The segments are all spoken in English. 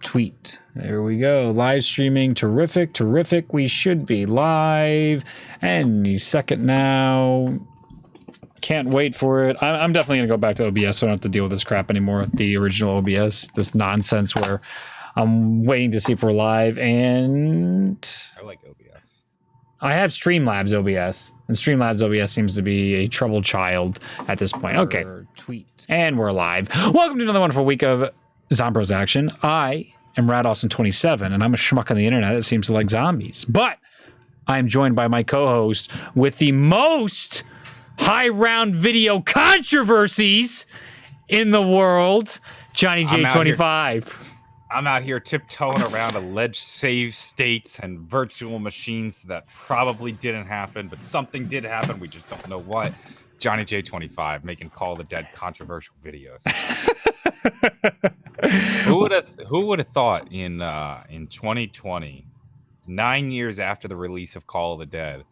tweet. There we go. Live streaming. Terrific. Terrific. We should be live any second now. Can't wait for it. I'm definitely going to go back to OBS so I don't have to deal with this crap anymore. The original OBS. This nonsense where I'm waiting to see if we're live. And I like OBS. I have Streamlabs OBS. And Streamlabs OBS seems to be a troubled child at this point. Okay. Tweet. And we're live. Welcome to another wonderful week of Zombros Action. I am RadAustin27, and I'm a schmuck on the internet that seems to like zombies. But I am joined by my co-host with the most high-round video controversies in the world, Johnny J25. I'm out here tiptoeing around alleged save states and virtual machines that probably didn't happen, but something did happen. We just don't know what. Johnny J25 making Call of the Dead controversial videos. Who would have thought in 2020, 9 years after the release of Call of the Dead,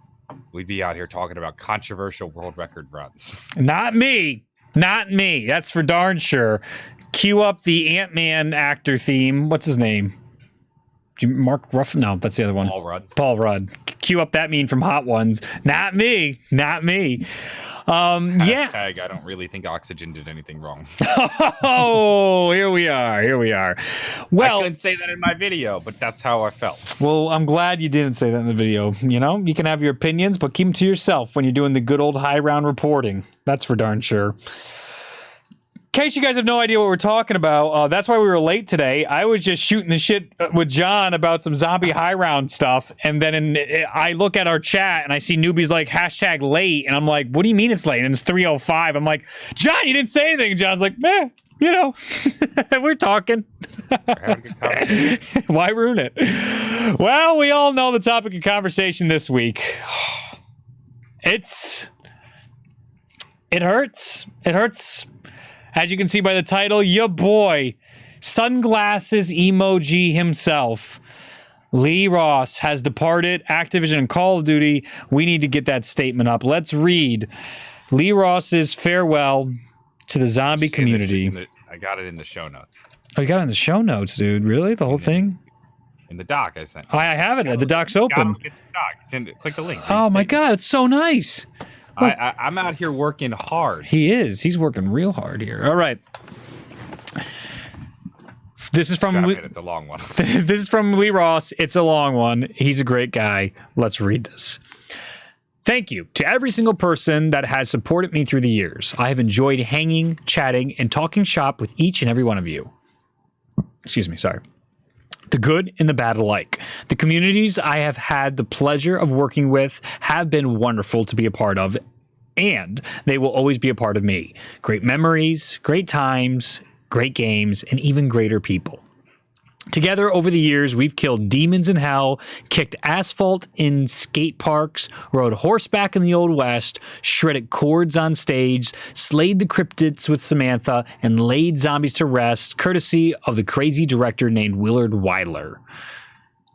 we'd be out here talking about controversial world record runs? Not me. Not me. That's for darn sure. Cue up the Ant-Man actor theme. What's his name? Mark Ruffalo? No, that's the other one. Paul Rudd. Paul Rudd. Cue up that meme from Hot Ones. Not me. Not me. Yeah. I don't really think Oxygen did anything wrong. Oh, here we are. Here we are. Well, I couldn't say that in my video, but that's how I felt. Well, I'm glad you didn't say that in the video. You know, you can have your opinions, but keep them to yourself when you're doing the good old high round reporting. That's for darn sure. In case you guys have no idea what we're talking about, that's why we were late today. I was just shooting the shit with John about some zombie high round stuff, and then I look at our chat and I see newbies like hashtag late, and I'm like, what do you mean it's late? And it's 3:05. I'm like, John, you didn't say anything. John's like, meh, you know, we're talking. We're having a good conversation. Why ruin it? Well, we all know the topic of conversation this week. It hurts. It hurts. As you can see by the title, your boy, sunglasses emoji himself, Lee Ross, has departed Activision and Call of Duty. We need to get that statement up. Let's read Lee Ross's farewell to the zombie community. I got it in the show notes. Oh, you got it in the show notes, dude. Really? The whole thing? In the doc I sent. I have it. The doc's open. Get the doc. It's in click the link. Oh, my God. It's so nice. I'm out here working hard. He is. He's working real hard here. All right. This is from. It's a long one. This is from Lee Ross. It's a long one. He's a great guy. Let's read this. Thank you to every single person that has supported me through the years. I have enjoyed hanging, chatting, and talking shop with each and every one of you. Excuse me. Sorry. The good and the bad alike. The communities I have had the pleasure of working with have been wonderful to be a part of, and they will always be a part of me. Great memories, great times, great games, and even greater people. Together over the years, we've killed demons in hell, kicked asphalt in skate parks, rode horseback in the Old West, shredded chords on stage, slayed the cryptids with Samantha, and laid zombies to rest, courtesy of the crazy director named Willard Wyler.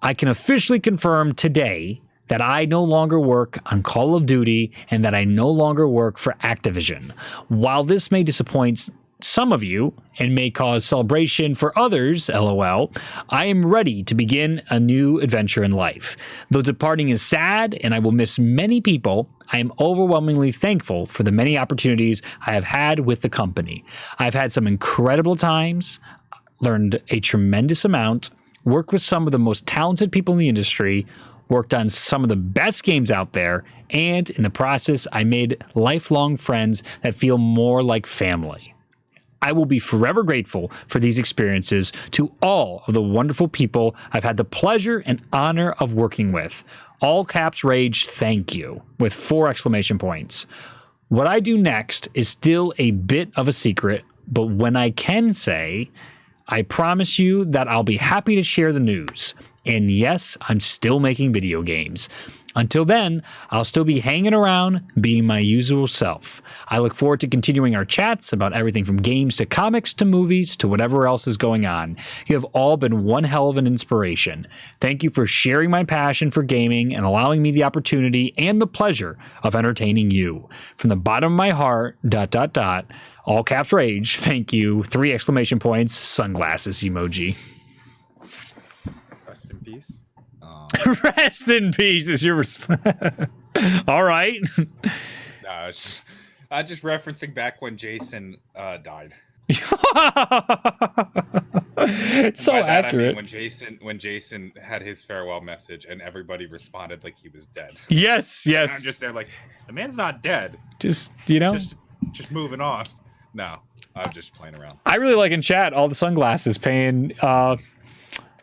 I can officially confirm today that I no longer work on Call of Duty and that I no longer work for Activision. While this may disappoint some of you and may cause celebration for others, LOL, I am ready to begin a new adventure in life. Though departing is sad and I will miss many people, I am overwhelmingly thankful for the many opportunities I have had with the company. I've had some incredible times, learned a tremendous amount, worked with some of the most talented people in the industry, worked on some of the best games out there, and in the process, I made lifelong friends that feel more like family. I will be forever grateful for these experiences to all of the wonderful people I've had the pleasure and honor of working with. All caps rage, thank you, with 4 exclamation points. What I do next is still a bit of a secret, but when I can say, I promise you that I'll be happy to share the news. And yes, I'm still making video games. Until then, I'll still be hanging around, being my usual self. I look forward to continuing our chats about everything from games to comics to movies to whatever else is going on. You have all been one hell of an inspiration. Thank you for sharing my passion for gaming and allowing me the opportunity and the pleasure of entertaining you. From the bottom of my heart, ... all caps rage, thank you, 3 exclamation points, sunglasses emoji. Rest in peace is your response. All right. I'm just referencing back when Jason died. It's so By that, accurate. I mean when Jason had his farewell message and everybody responded like he was dead. Yes, And I'm yes. just there like, the man's not dead. Just, you know, Just moving on. No, I'm just playing around. I really like in chat all the sunglasses paying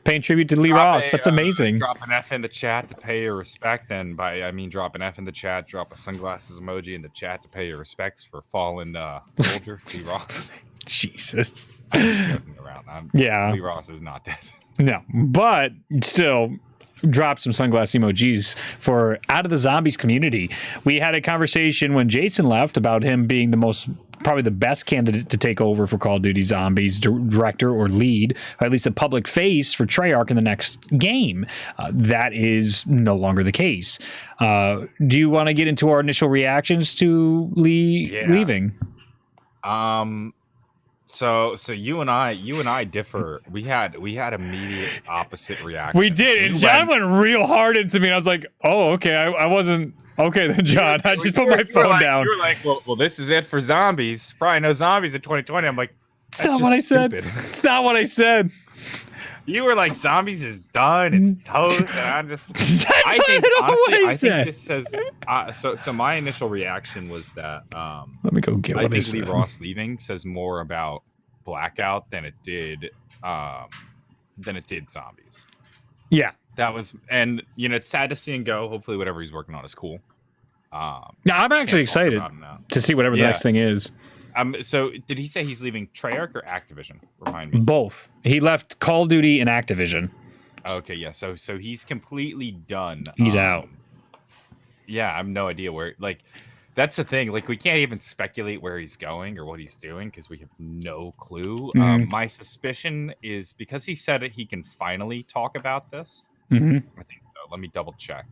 tribute to Lee Ross. That's amazing. Drop an F in the chat to pay your respect, and by I mean drop an F in the chat, drop a sunglasses emoji in the chat to pay your respects for fallen soldier Lee Ross. Jesus. I'm just joking around. Yeah. Lee Ross is not dead. No, but still, drop some sunglass emojis for Out of the Zombies community. We had a conversation when Jason left about him being probably the best candidate to take over for Call of Duty Zombies director or lead, or at least a public face for Treyarch in the next game. That is no longer the case. Do you want to get into our initial reactions to Lee leaving? So you and I differ. We had immediate opposite reactions. We did, and John went real hard into me, and I was like, "Oh, okay, I wasn't okay then, John." I just put my phone down. You were like, "Well, this is it for zombies. Probably no zombies in 2020." I'm like, "It's not what I said. It's not what I said." You were like, "Zombies is done. It's toast." And I'm just, I think this says. So my initial reaction was that. Let me go get what I said. Lee Ross leaving says more about Blackout than it did zombies. Yeah, that was, and it's sad to see him go. Hopefully, whatever he's working on is cool. Yeah, I'm actually excited to see whatever the next thing is. So did he say he's leaving Treyarch or Activision? Remind me. Both. He left Call of Duty and Activision. Okay, yeah. So he's completely done. He's out. Yeah, I have no idea where. Like, that's the thing. Like, we can't even speculate where he's going or what he's doing because we have no clue. My suspicion is because he said he can finally talk about this. I think so. Let me double check.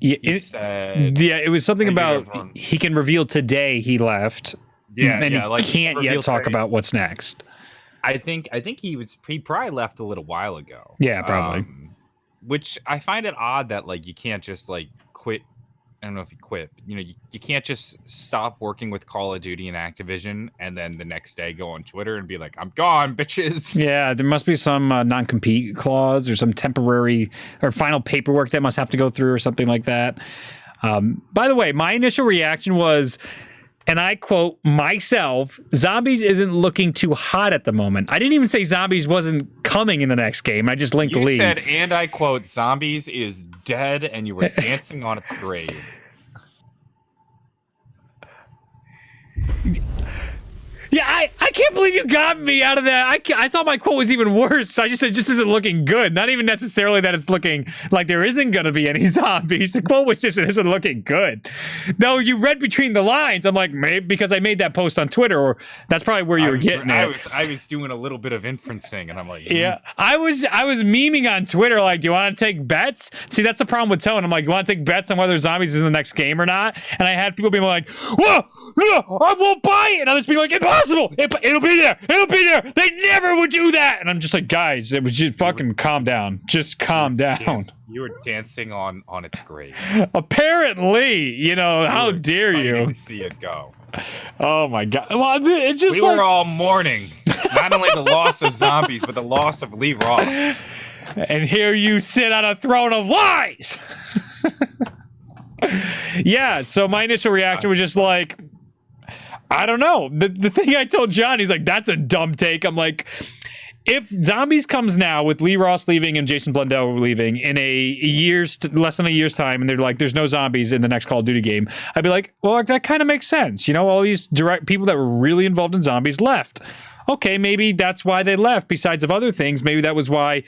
It was something about he can reveal today he left. Yeah, and he can't yet talk about what's next. I think he probably left a little while ago. Yeah, probably. Which I find it odd that like you can't just like quit. I don't know if you quit. But, you can't just stop working with Call of Duty and Activision and then the next day go on Twitter and be like, "I'm gone, bitches." Yeah, there must be some non-compete clause or some temporary or final paperwork that must have to go through or something like that. By the way, my initial reaction was, and I quote myself, "Zombies isn't looking too hot at the moment." I didn't even say Zombies wasn't coming in the next game. I just linked the lead. You said, and I quote, "Zombies is dead," and you were dancing on its grave. Yeah, I can't believe you got me out of that. I thought my quote was even worse. So I just said, just isn't looking good. Not even necessarily that it's looking like there isn't going to be any zombies. The quote was just, it isn't looking good. No, you read between the lines. I'm like, maybe because I made that post on Twitter, or that's probably where you were getting it. I was doing a little bit of inferencing, and I'm like, yeah. I was memeing on Twitter, like, do you want to take bets? See, that's the problem with Tone. I'm like, you want to take bets on whether zombies is in the next game or not? And I had people being like, whoa, no, I won't buy it. And others being like, impossible. It'll be there. It'll be there. They never would do that. And I'm just like, guys, it was just fucking calm down. Just calm down. You were dancing on its grave. Apparently, how dare you? To see it go. Oh my god. Well, it's just we were all mourning not only the loss of zombies, but the loss of Lee Ross. And here you sit on a throne of lies. Yeah. So my initial reaction was just like, I don't know. The thing I told John, he's like, that's a dumb take. I'm like, if Zombies comes now with Lee Ross leaving and Jason Blundell leaving in less than a year's time, and they're like, there's no zombies in the next Call of Duty game, I'd be like, well, that kind of makes sense. All these direct people that were really involved in zombies left. Okay, maybe that's why they left. Besides of other things, maybe that was why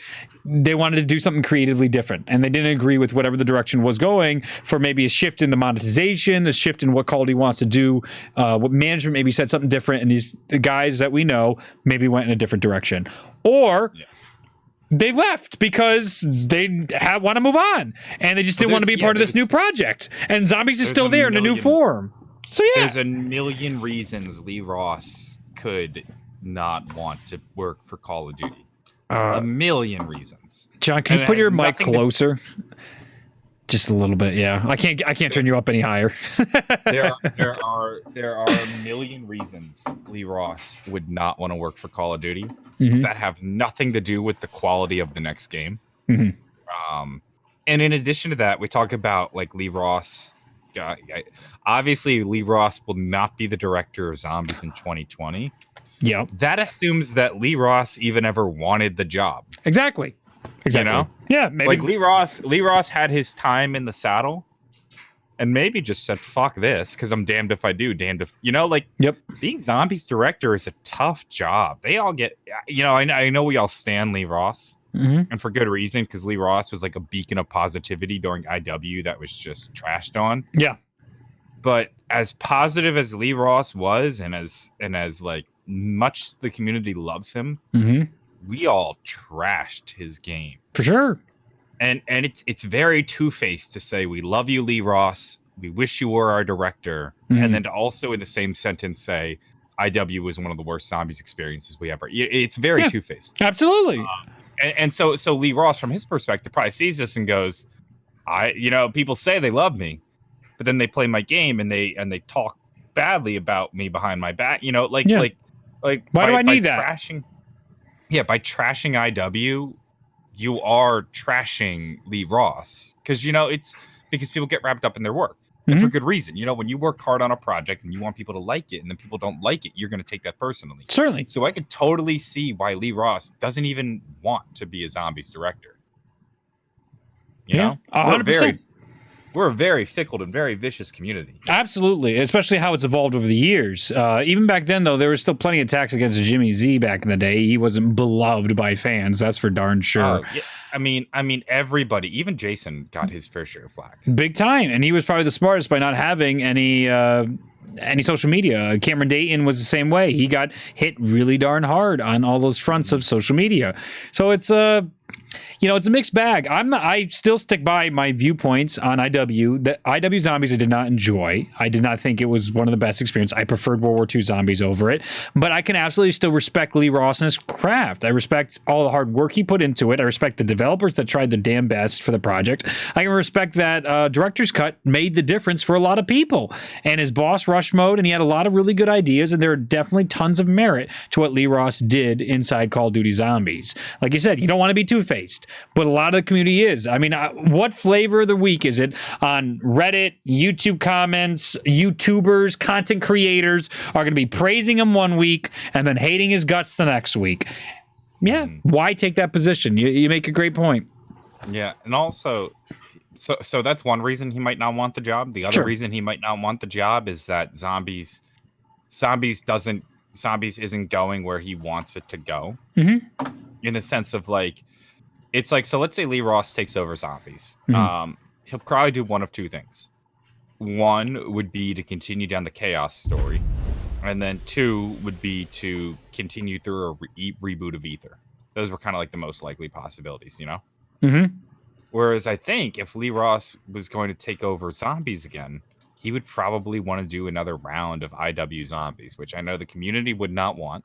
they wanted to do something creatively different, and they didn't agree with whatever the direction was going for maybe a shift in the monetization, a shift in what Call of Duty wants to do, what management maybe said something different, and these guys that we know maybe went in a different direction. Or they left because they want to move on, and they just didn't want to be part of this new project, and Zombies is still there in a new form. So yeah. There's a million reasons Lee Ross could not want to work for Call of Duty. A million reasons. John, can And you it put has your mic nothing to- closer? Just a little bit, yeah. I can't turn you up any higher. there are a million reasons Lee Ross would not want to work for Call of Duty Mhm. that have nothing to do with the quality of the next game. Mhm. And in addition to that, we talk about like Lee Ross. Obviously, Lee Ross will not be the director of Zombies in 2020. Yep. That assumes that Lee Ross even ever wanted the job. Exactly. You know? Yeah, maybe. Like Lee Ross had his time in the saddle and maybe just said, fuck this, because I'm damned if I do, damned if, like, Yep. being Zombies director is a tough job. They all get, I know we all stan Lee Ross, Mhm. and for good reason, because Lee Ross was like a beacon of positivity during IW that was just trashed on. Yeah. But as positive as Lee Ross was, and as like much the community loves him, Mhm. we all trashed his game. For sure. And it's very two-faced to say we love you, Lee Ross, we wish you were our director, Mhm. and then to also in the same sentence say IW was one of the worst Zombies experiences we ever. It's very two-faced. Absolutely. And so Lee Ross, from his perspective, probably sees this and goes, people say they love me, but then they play my game and they talk badly about me behind my back. Like why do I need that? By trashing IW, you are trashing Lee Ross, because it's because people get wrapped up in their work, and for good reason. When you work hard on a project and you want people to like it, and then people don't like it, you're going to take that personally. Certainly. So I could totally see why Lee Ross doesn't even want to be a Zombies director. You know, 100%. We're a very fickle and very vicious community. Absolutely, especially how it's evolved over the years. Even back then, though, there was still plenty of attacks against Jimmy Z back in the day. He wasn't beloved by fans, that's for darn sure. Yeah. I mean, everybody, even Jason, got his fair share of flack. Big time, and he was probably the smartest by not having any social media. Cameron Dayton was the same way. He got hit really darn hard on all those fronts of social media. So it's it's a mixed bag. I still stick by my viewpoints on IW. The IW Zombies I did not enjoy. I did not think it was one of the best experiences. I preferred World War II Zombies over it. But I can absolutely still respect Lee Ross and his craft. I respect all the hard work he put into it. I respect the developers that tried their damn best for the project. I can respect that Director's Cut made the difference for a lot of people. And his boss rush mode, and he had a lot of really good ideas, and there are definitely tons of merit to what Lee Ross did inside Call of Duty Zombies. Like you said, you don't want to be two-faced. But a lot of the community is. I mean, what flavor of the week is it on Reddit, YouTube comments, YouTubers, content creators are going to be praising him one week and then hating his guts the next week? Yeah, why take that position? You make a great point. Yeah, and also, so that's one reason he might not want the job. The other reason he might not want the job is that Zombies isn't going where he wants it to go. Mm-hmm. In the sense of like, it's like, so let's say Lee Ross takes over Zombies. Mm-hmm. He'll probably do one of two things. One would be to continue down the Chaos story. And then two would be to continue through a reboot of Ether. Those were kind of like the most likely possibilities, Mm-hmm. Whereas I think if Lee Ross was going to take over Zombies again, he would probably want to do another round of IW Zombies, which I know the community would not want.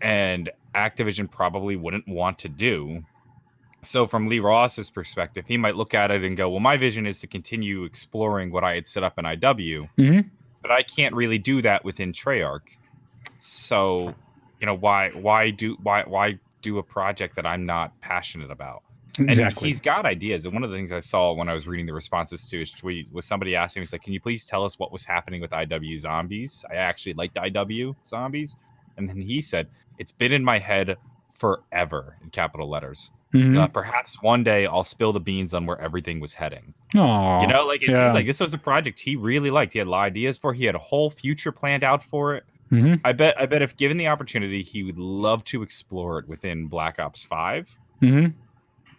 And Activision probably wouldn't want to do. So from Lee Ross's perspective, he might look at it and go, well, my vision is to continue exploring what I had set up in IW, but I can't really do that within Treyarch. So, why do a project that I'm not passionate about? Exactly. And he's got ideas. And one of the things I saw when I was reading the responses to his tweet was somebody asking me, he's like, can you please tell us what was happening with IW Zombies? I actually liked IW Zombies. And then he said, it's been in my head forever, in capital letters. Perhaps one day I'll spill the beans on where everything was heading. Aww, it seems like this was a project he really liked. He had a lot of ideas for it. He had a whole future planned out for it. Mm-hmm. I bet if given the opportunity, he would love to explore it within Black Ops 5. Mm-hmm.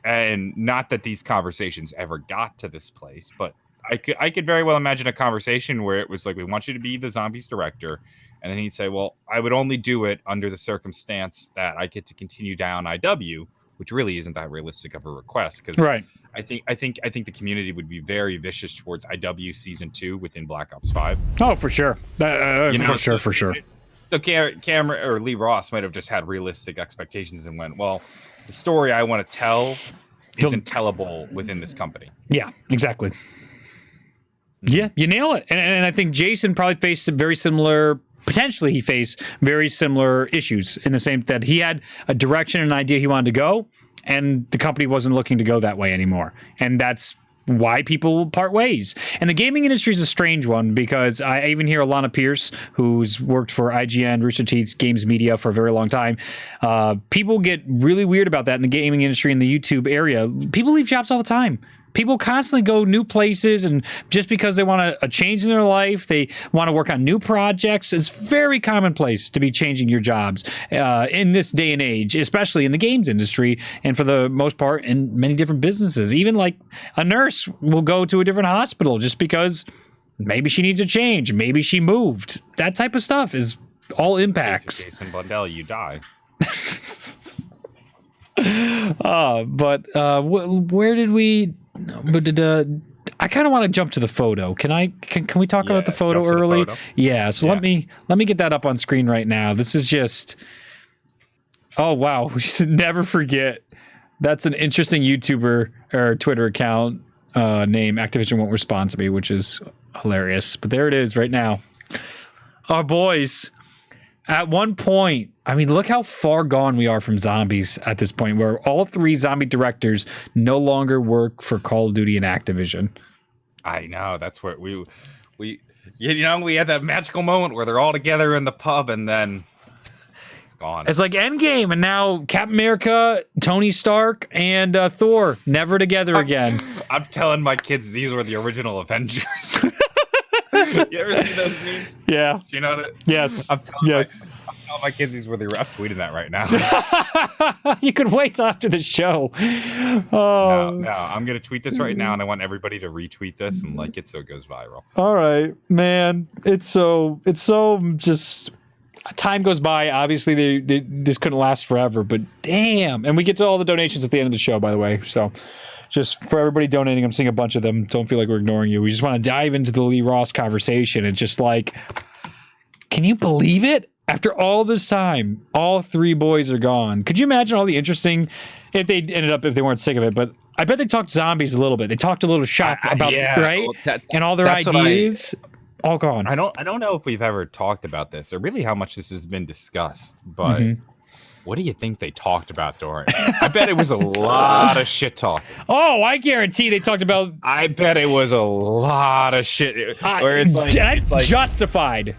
And not that these conversations ever got to this place, but I could very well imagine a conversation where it was like, we want you to be the Zombies director. And then he'd say, well, I would only do it under the circumstance that I get to continue down IW, which really isn't that realistic of a request. Because I think the community would be very vicious towards IW Season 2 within Black Ops 5. Oh, for sure. For sure. the Cameron or Lee Ross might have just had realistic expectations and went, well, the story I want to tell isn't tellable within this company. Yeah, exactly. Yeah, you nail it. And I think Jason probably faced some very similar, potentially he faced very similar issues in the same that he had a direction and an idea he wanted to go, and the company wasn't looking to go that way anymore. And that's why people part ways. And the gaming industry is a strange one because I even hear Alana Pierce, who's worked for IGN, Rooster Teeth's Games Media for a very long time. People get really weird about that in the gaming industry, in the YouTube area. People leave jobs all the time. People constantly go new places, and just because they want a change in their life, they want to work on new projects. It's very commonplace to be changing your jobs in this day and age, especially in the games industry, and for the most part in many different businesses. Even like a nurse will go to a different hospital just because maybe she needs a change, maybe she moved. That type of stuff is all impacts. Jason Blundell, you die. Where did we? I kind of want to jump to the photo. Can we talk about the photo early? Yeah. So let me get that up on screen right now. This is just. Oh wow! We should never forget. That's an interesting YouTuber or Twitter account name. Activision won't respond to me, which is hilarious. But there it is right now. Our boys. At one point, I mean, look how far gone we are from zombies at this point, where all three zombie directors no longer work for Call of Duty and Activision. I know. That's what we had that magical moment where they're all together in the pub and then it's gone. It's like Endgame, and now Captain America, Tony Stark, and Thor never together again. I'm telling my kids these were the original Avengers. You ever see those memes? Yeah. Do you know that? Yes. I'm telling my kids these were the. I'm tweeting that right now. You could wait till after the show. No, I'm gonna tweet this right now, and I want everybody to retweet this and like it so it goes viral. All right, man. It's so just. Time goes by. Obviously, this couldn't last forever, but damn. And we get to all the donations at the end of the show, by the way. So. Just for everybody donating, I'm seeing a bunch of them. Don't feel like we're ignoring you. We just want to dive into the Lee Ross conversation. It's just like, can you believe it? After all this time, all three boys are gone. Could you imagine all the interesting, if they weren't sick of it, but I bet they talked zombies a little bit. They talked a little shop about, right? Well, and all their ideas, all gone. I don't know if we've ever talked about this or really how much this has been discussed, but what do you think they talked about during? I bet it was a lot of shit talk. Oh, I guarantee they talked about. I bet it was a lot of shit. Where it's like justified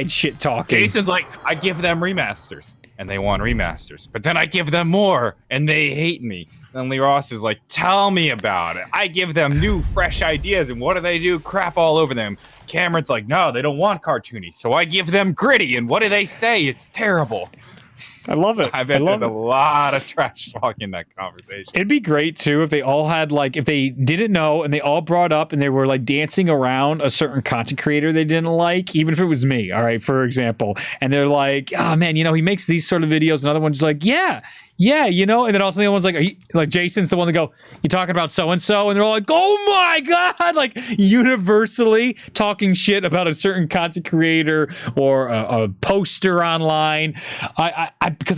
shit talking. Jason's like, I give them remasters, and they want remasters, but then I give them more, and they hate me. And Lee Ross is like, tell me about it. I give them new, fresh ideas, and what do? Crap all over them. Cameron's like, no, they don't want cartoony, so I give them gritty, and what do they say? It's terrible. I love it. I bet there's a lot of trash talk in that conversation. It'd be great too if they all had if they didn't know and they all brought up and they were dancing around a certain content creator they didn't like, even if it was me, all right, for example. And they're like, oh man, he makes these sort of videos. Another one's like, yeah, and then also the other one's like Jason's the one to go, you talking about so-and-so? And they're all like, oh my God, universally talking shit about a certain content creator or a poster online. Because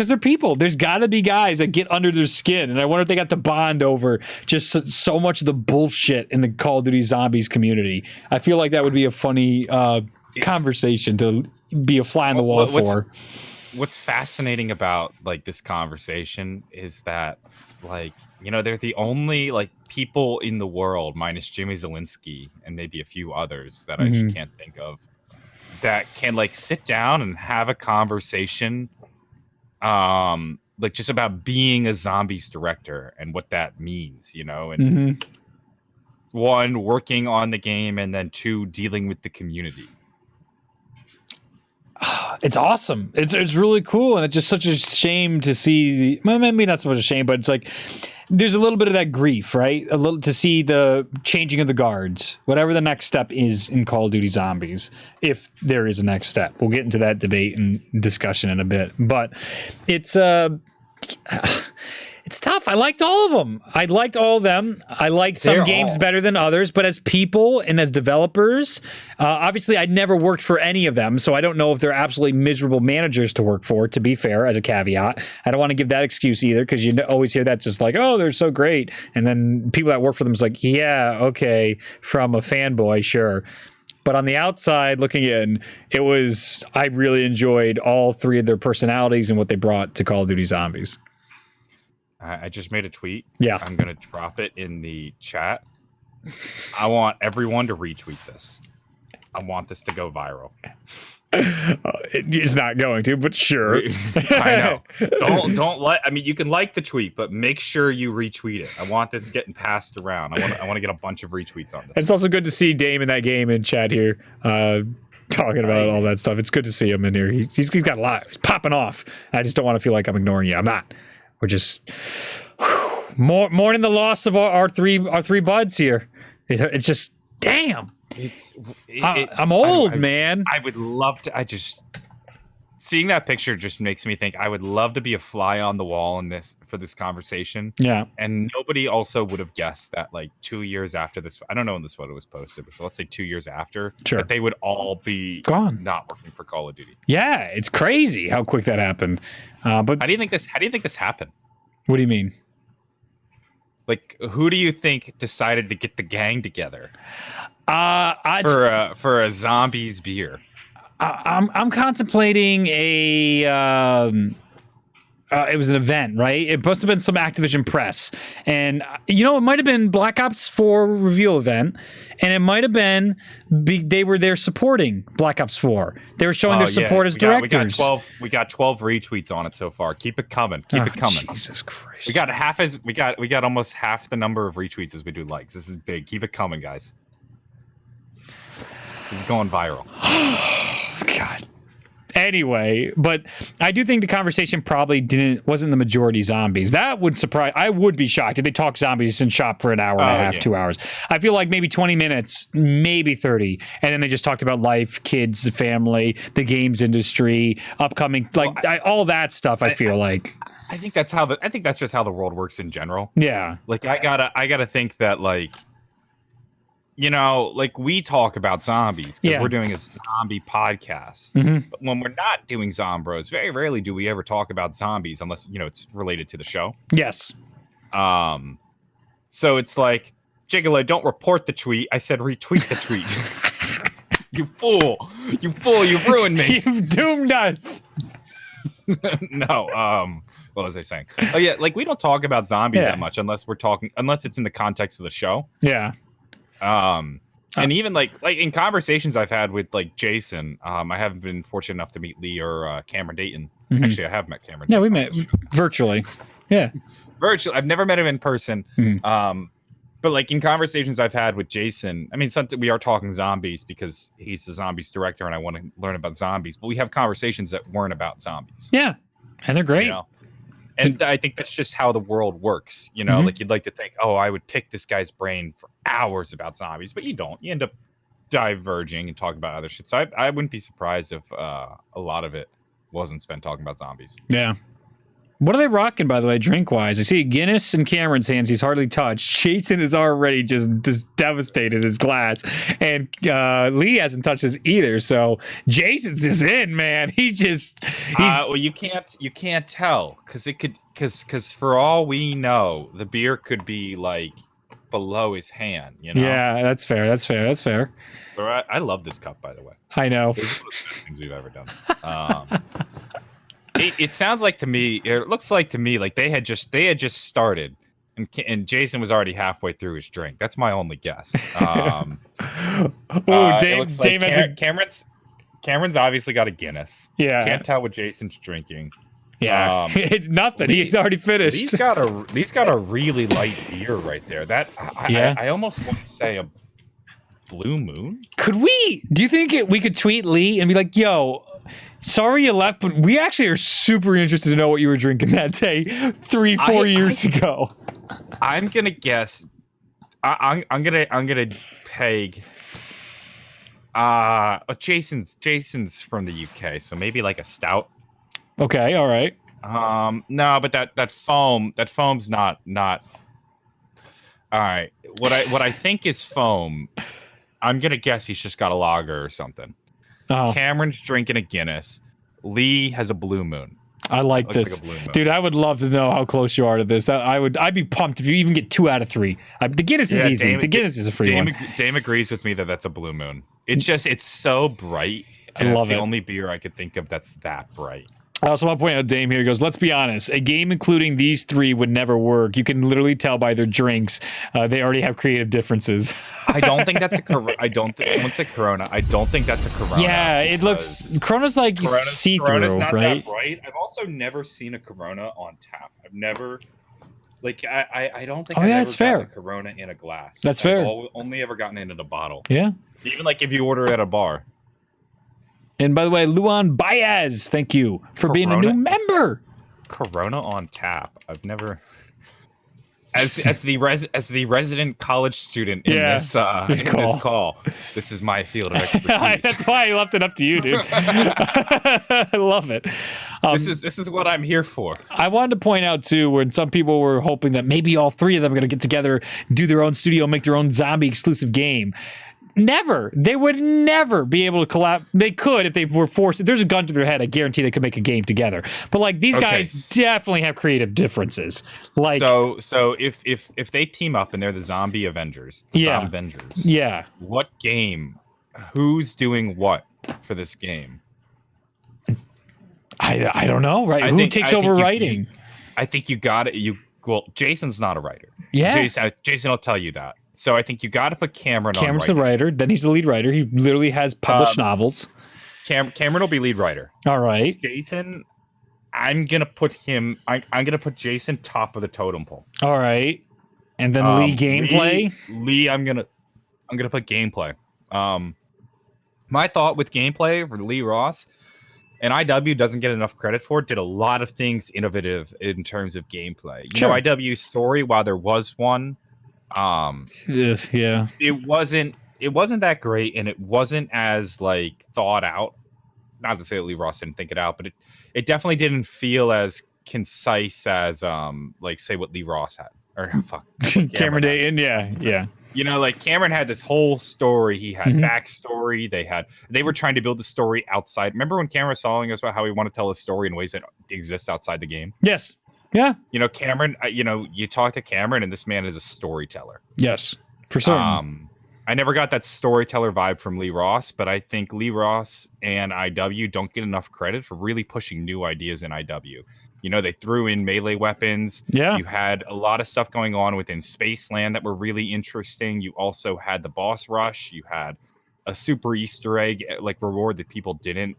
they're people. There's got to be guys that get under their skin. And I wonder if they got to bond over just so much of the bullshit in the Call of Duty Zombies community. I feel like that would be a funny conversation to be a fly on the wall for. What's fascinating about this conversation is that they're the only people in the world minus Jimmy Zielinski and maybe a few others that I just can't think of that can sit down and have a conversation just about being a zombies director and what that means, and one, working on the game, and then two, dealing with the community. It's awesome. It's really cool, and it's just such a shame to see maybe not so much a shame, but it's there's a little bit of that grief, right? A little to see the changing of the guards, whatever the next step is in Call of Duty Zombies, if there is a next step. We'll get into that debate and discussion in a bit, but it's It's tough. I liked all of them. I liked all of them. I liked some They're games all- better than others, but as people and as developers, obviously I'd never worked for any of them, so I don't know if they're absolutely miserable managers to work for, to be fair, as a caveat. I don't want to give that excuse either, because you always hear that just like, oh, they're so great. And then people that work for them is like, yeah, okay, from a fanboy, sure. But on the outside looking in, I really enjoyed all three of their personalities and what they brought to Call of Duty Zombies. I just made a tweet. Yeah. I'm going to drop it in the chat. I want everyone to retweet this. I want this to go viral. It's not going to, but sure. I know. Don't let. I mean, you can like the tweet, but make sure you retweet it. I want this getting passed around. I want to get a bunch of retweets on this. It's also good to see Dame in that game in chat here, talking about all that stuff. It's good to see him in here. He's got a lot. He's popping off. I just don't want to feel like I'm ignoring you. I'm not. We're just mourning the loss of our three buds here. It's just damn. I'm old, man. I would love to. Seeing that picture just makes me think I would love to be a fly on the wall for this conversation. Yeah. And nobody also would have guessed that like 2 years after this, I don't know when this photo was posted, but so let's say 2 years after, sure, that they would all be gone, not working for Call of Duty. Yeah, it's crazy how quick that happened. But how do you think this happened? What do you mean? Like, who do you think decided to get the gang together? For a zombies beer. I'm contemplating it was an event, right? It must have been some Activision press. And, it might have been Black Ops 4 reveal event. And it might have been they were there supporting Black Ops 4. They were showing their support as directors. We got 12 retweets on it so far. Keep it coming. Keep it coming. Jesus Christ. We got almost half the number of retweets as we do likes. This is big. Keep it coming, guys. This is going viral. God. Anyway, but I do think the conversation probably wasn't the majority zombies. That would surprise. I would be shocked if they talk zombies in shop for an hour and a half, 2 hours. I feel like maybe 20 minutes, maybe 30, and then they just talked about life, kids, the family, the games industry, upcoming, all that stuff. I feel like. I think that's just how the world works in general. Yeah. Like I gotta think that like. Like we talk about zombies because we're doing a zombie podcast. Mm-hmm. But when we're not doing Zombros, very rarely do we ever talk about zombies unless, it's related to the show. Yes. So it's like, Gigolo, don't report the tweet. I said retweet the tweet. You fool. You've ruined me. You've doomed us. No. What was I saying? Oh, yeah. Like, we don't talk about zombies that much unless it's in the context of the show. Yeah. And even like in conversations I've had with like Jason, I haven't been fortunate enough to meet Lee or Cameron Dayton. Mm-hmm. Actually, I have met Cameron. Yeah, Dayton we met virtually. Yeah, virtually. I've never met him in person. Mm-hmm. But like in conversations I've had with Jason, I mean, we are talking zombies because he's the zombies director, and I want to learn about zombies. But we have conversations that weren't about zombies. Yeah, and they're great. And I think that's just how the world works. Mm-hmm. Like you'd like to think, oh, I would pick this guy's brain for hours about zombies, but you don't. You end up diverging and talking about other shit. So I wouldn't be surprised if a lot of it wasn't spent talking about zombies. Yeah. What are they rocking, by the way, drink-wise? I see Guinness in Cameron's hands. He's hardly touched. Jason is already just devastated his glass. And Lee hasn't touched his either. So Jason's just in, man. Well, you can't tell because for all we know, the beer could be like below his hand, Yeah, that's fair. So I love this cup, by the way. I know. It's one of the best things we've ever done. It sounds like to me, it looks like to me like they had just started, and Jason was already halfway through his drink. That's my only guess. Cameron's obviously got a Guinness. Yeah, can't tell what Jason's drinking. Yeah, it's nothing. He's already finished. He's got a really light beer right there. I almost want to say a Blue Moon. Do you think we could tweet Lee and be like, yo, sorry you left, but we actually are super interested to know what you were drinking that day 4 years ago. I'm gonna guess. I'm gonna peg. Jason's from the UK, so maybe like a stout. Okay, all right. No, but that foam's not. All right. What I think is foam. I'm gonna guess he's just got a lager or something. Oh, Cameron's drinking a Guinness. Lee has a Blue Moon. I like Looks this, like a Blue Moon. dude. I would love to know how close you are to this. I'd be pumped if you even get 2 out of 3. The Guinness is easy. Dame, The Guinness is a free one. Dame agrees with me that that's a Blue Moon. It's so bright. I And love it's the it. only beer I could think of that's that bright. I also want to point out Dame here. He goes, let's be honest. A game including these 3 would never work. You can literally tell by their drinks. They already have creative differences. I don't think that's a. I don't think someone said Corona. I don't think that's a Corona. Yeah, it looks. Corona's like see-through, Corona's not right? that bright. I've also never seen a Corona on tap. I've never. Like I don't think Oh, I've yeah, ever that's fair. gotten a Corona in a glass. That's fair. I've only ever gotten it in a bottle. Yeah. Even like if you order it at a bar. And by the way, Luan Baez, thank you for being a new Corona member. Corona on tap. I've never. As the resident college student in Yeah, this good call. this is my field of expertise. That's why I left it up to you, dude. I love it. This is what I'm here for. I wanted to point out too, when some people were hoping that maybe all 3 of them are going to get together, do their own studio, make their own zombie exclusive game. Never. They would never be able to collab. They could if they were forced. If there's a gun to their head, I guarantee they could make a game together. But like these guys definitely have creative differences. Like so if they team up and they're the zombie Avengers, Zombvengers, yeah. what game? Who's doing what for this game? I don't know, right? Who takes over writing? I think you got it. Well, Jason's not a writer. Yeah. Jason will tell you that. So I think you got to put Cameron on Cameron's the writer. Then he's the lead writer. He literally has published novels. Cameron will be lead writer. All right. Jason, I'm gonna put him. I'm gonna put Jason top of the totem pole. All right. And then Lee gameplay. Lee, I'm gonna put gameplay. My thought with gameplay for Lee Ross, and IW doesn't get enough credit for it, did a lot of things innovative in terms of gameplay. You know, IW's story, while there was one, yeah, it wasn't that great, and it wasn't as like thought out. Not to say that Lee Ross didn't think it out, but it definitely didn't feel as concise as like say what Lee Ross had or Cameron Dayton. Yeah. You know, like Cameron had this whole story. He had backstory. They were trying to build the story outside. Remember when Cameron was telling us about how he wanted to tell a story in ways that exist outside the game? Yes. Yeah. You know, Cameron. You talk to Cameron, and this man is a storyteller. Yes, for certain. I never got that storyteller vibe from Lee Ross, but I think Lee Ross and IW don't get enough credit for really pushing new ideas in IW. You know, they threw in melee weapons. Yeah. You had a lot of stuff going on within Spaceland that were really interesting. You also had the boss rush. You had a super Easter egg like reward that people didn't.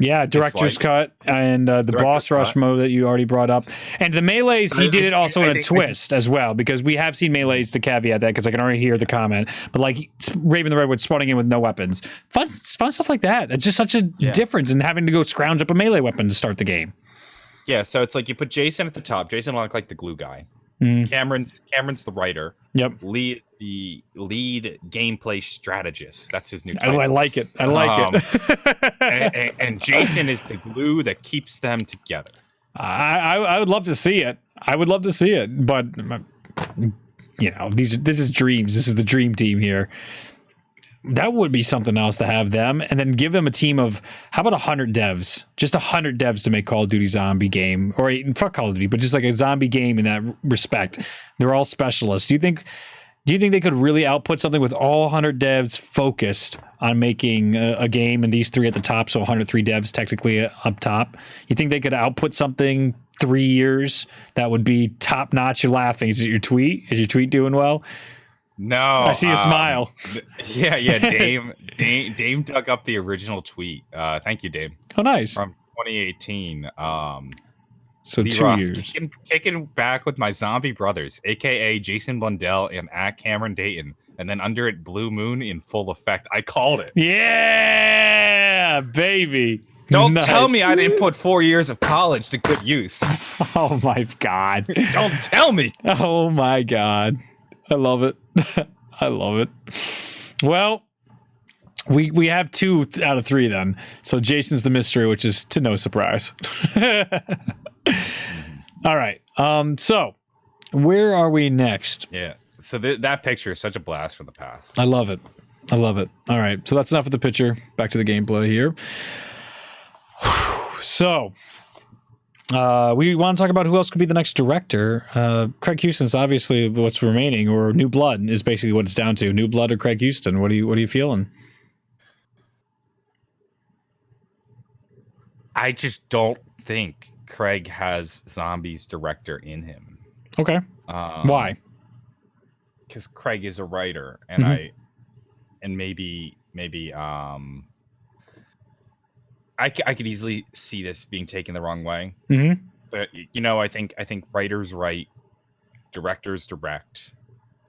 Yeah, director's cut and the boss rush mode that you already brought up. And the melees, he did it also in a twist as well, because we have seen melees, to caveat that, because I can already hear the comment. But like Raven the Redwood spawning in with no weapons. Fun stuff like that. It's just such a difference in having to go scrounge up a melee weapon to start the game. Yeah, so it's like you put Jason at the top. Jason looked like the glue guy. Cameron's the writer. Yep. The lead gameplay strategist. That's his new title. Oh, I like it. I like it. and Jason is the glue that keeps them together. I would love to see it. I would love to see it, but you know, this is dreams. This is the dream team here. That would be something else to have them, and then give them a team of, how about 100 devs? Just 100 devs to make Call of Duty zombie game, or fuck Call of Duty, but just like a zombie game in that respect. They're all specialists. Do you think they could really output something with all 100 devs focused on making a game, and these 3 at the top, so 103 devs technically up top? You think they could output something 3 years that would be top notch? You're laughing. Is it your tweet? Is your tweet doing well? No, I see a smile. Yeah. Dame dug up the original tweet. Thank you, Dame. Oh, nice. From 2018. So Lee 2 Ross, years. kicking back with my zombie brothers, aka Jason Blundell and @Cameron Dayton, and then under it, Blue Moon in full effect. I called it. Yeah, baby. Don't tell me I didn't put 4 years of college to good use. Oh my god. Don't tell me. Oh my god. I love it. I love it. Well, we have 2 out of 3 then. So Jason's the mystery, which is to no surprise. All right. So where are we next? Yeah. So that picture is such a blast from the past. I love it. I love it. All right. So that's enough of the picture. Back to the gameplay here. So we want to talk about who else could be the next director. Craig Houston's obviously what's remaining, or New Blood is basically what it's down to. New Blood or Craig Houston. What are you feeling? I just don't think Craig has Zombies director in him. Okay. Why? Because Craig is a writer, and Mm-hmm. maybe I could easily see this being taken the wrong way. Mm-hmm. But I think writers write, directors direct,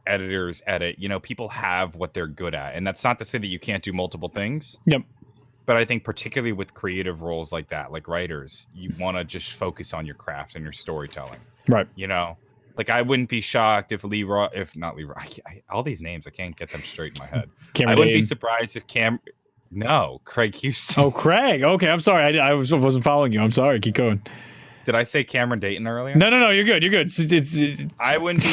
editors edit. People have what they're good at, and that's not to say that you can't do multiple things. Yep. But I think particularly with creative roles like that, like writers, you want to just focus on your craft and your storytelling. Right. Like I wouldn't be shocked if not Leroy, all these names, I can't get them straight in my head. Cameron I wouldn't be Dayton. surprised if No, Craig Houston. Oh, Craig. Okay, I'm sorry. I wasn't following you. I'm sorry. Keep going. Did I say Cameron Dayton earlier? No. You're good. You're good. I wouldn't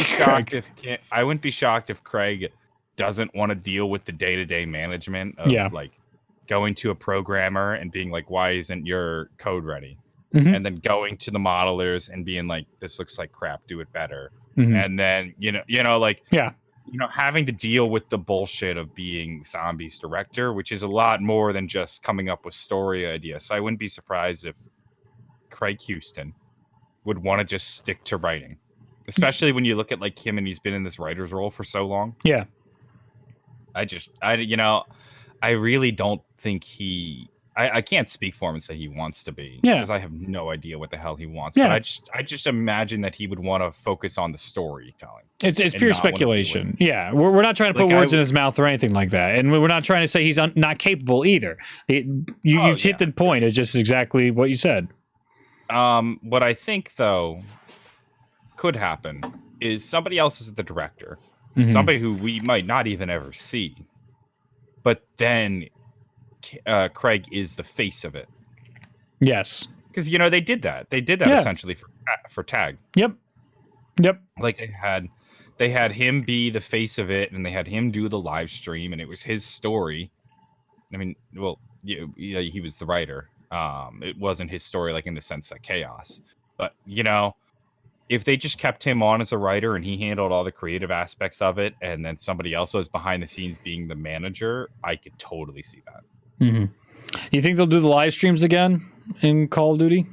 be shocked if Craig doesn't want to deal with the day-to-day management of like going to a programmer and being like, why isn't your code ready? Mm-hmm. And then going to the modelers and being like, this looks like crap, do it better. Mm-hmm. And then, having to deal with the bullshit of being Zombies director, which is a lot more than just coming up with story ideas. So I wouldn't be surprised if Craig Houston would want to just stick to writing, especially when you look at like him and he's been in this writer's role for so long. Yeah. I really don't think I can't speak for him and say he wants to be, because I have no idea what the hell he wants. Yeah. But I just imagine that he would want to focus on the storytelling. It's pure speculation. Yeah, we're not trying to put words in his mouth or anything like that, and we're not trying to say he's not capable either. You've hit the point. It's just exactly what you said. What I think though could happen is somebody else is the director, somebody who we might not even ever see, but then Craig is the face of it. Yes, because they did that. They did that essentially for Tag. Yep. Like they had him be the face of it, and they had him do the live stream, and it was his story. I mean, well, he was the writer. It wasn't his story, like in the sense that chaos. But if they just kept him on as a writer and he handled all the creative aspects of it, and then somebody else was behind the scenes being the manager, I could totally see that. Mm-hmm. You think they'll do the live streams again in Call of Duty?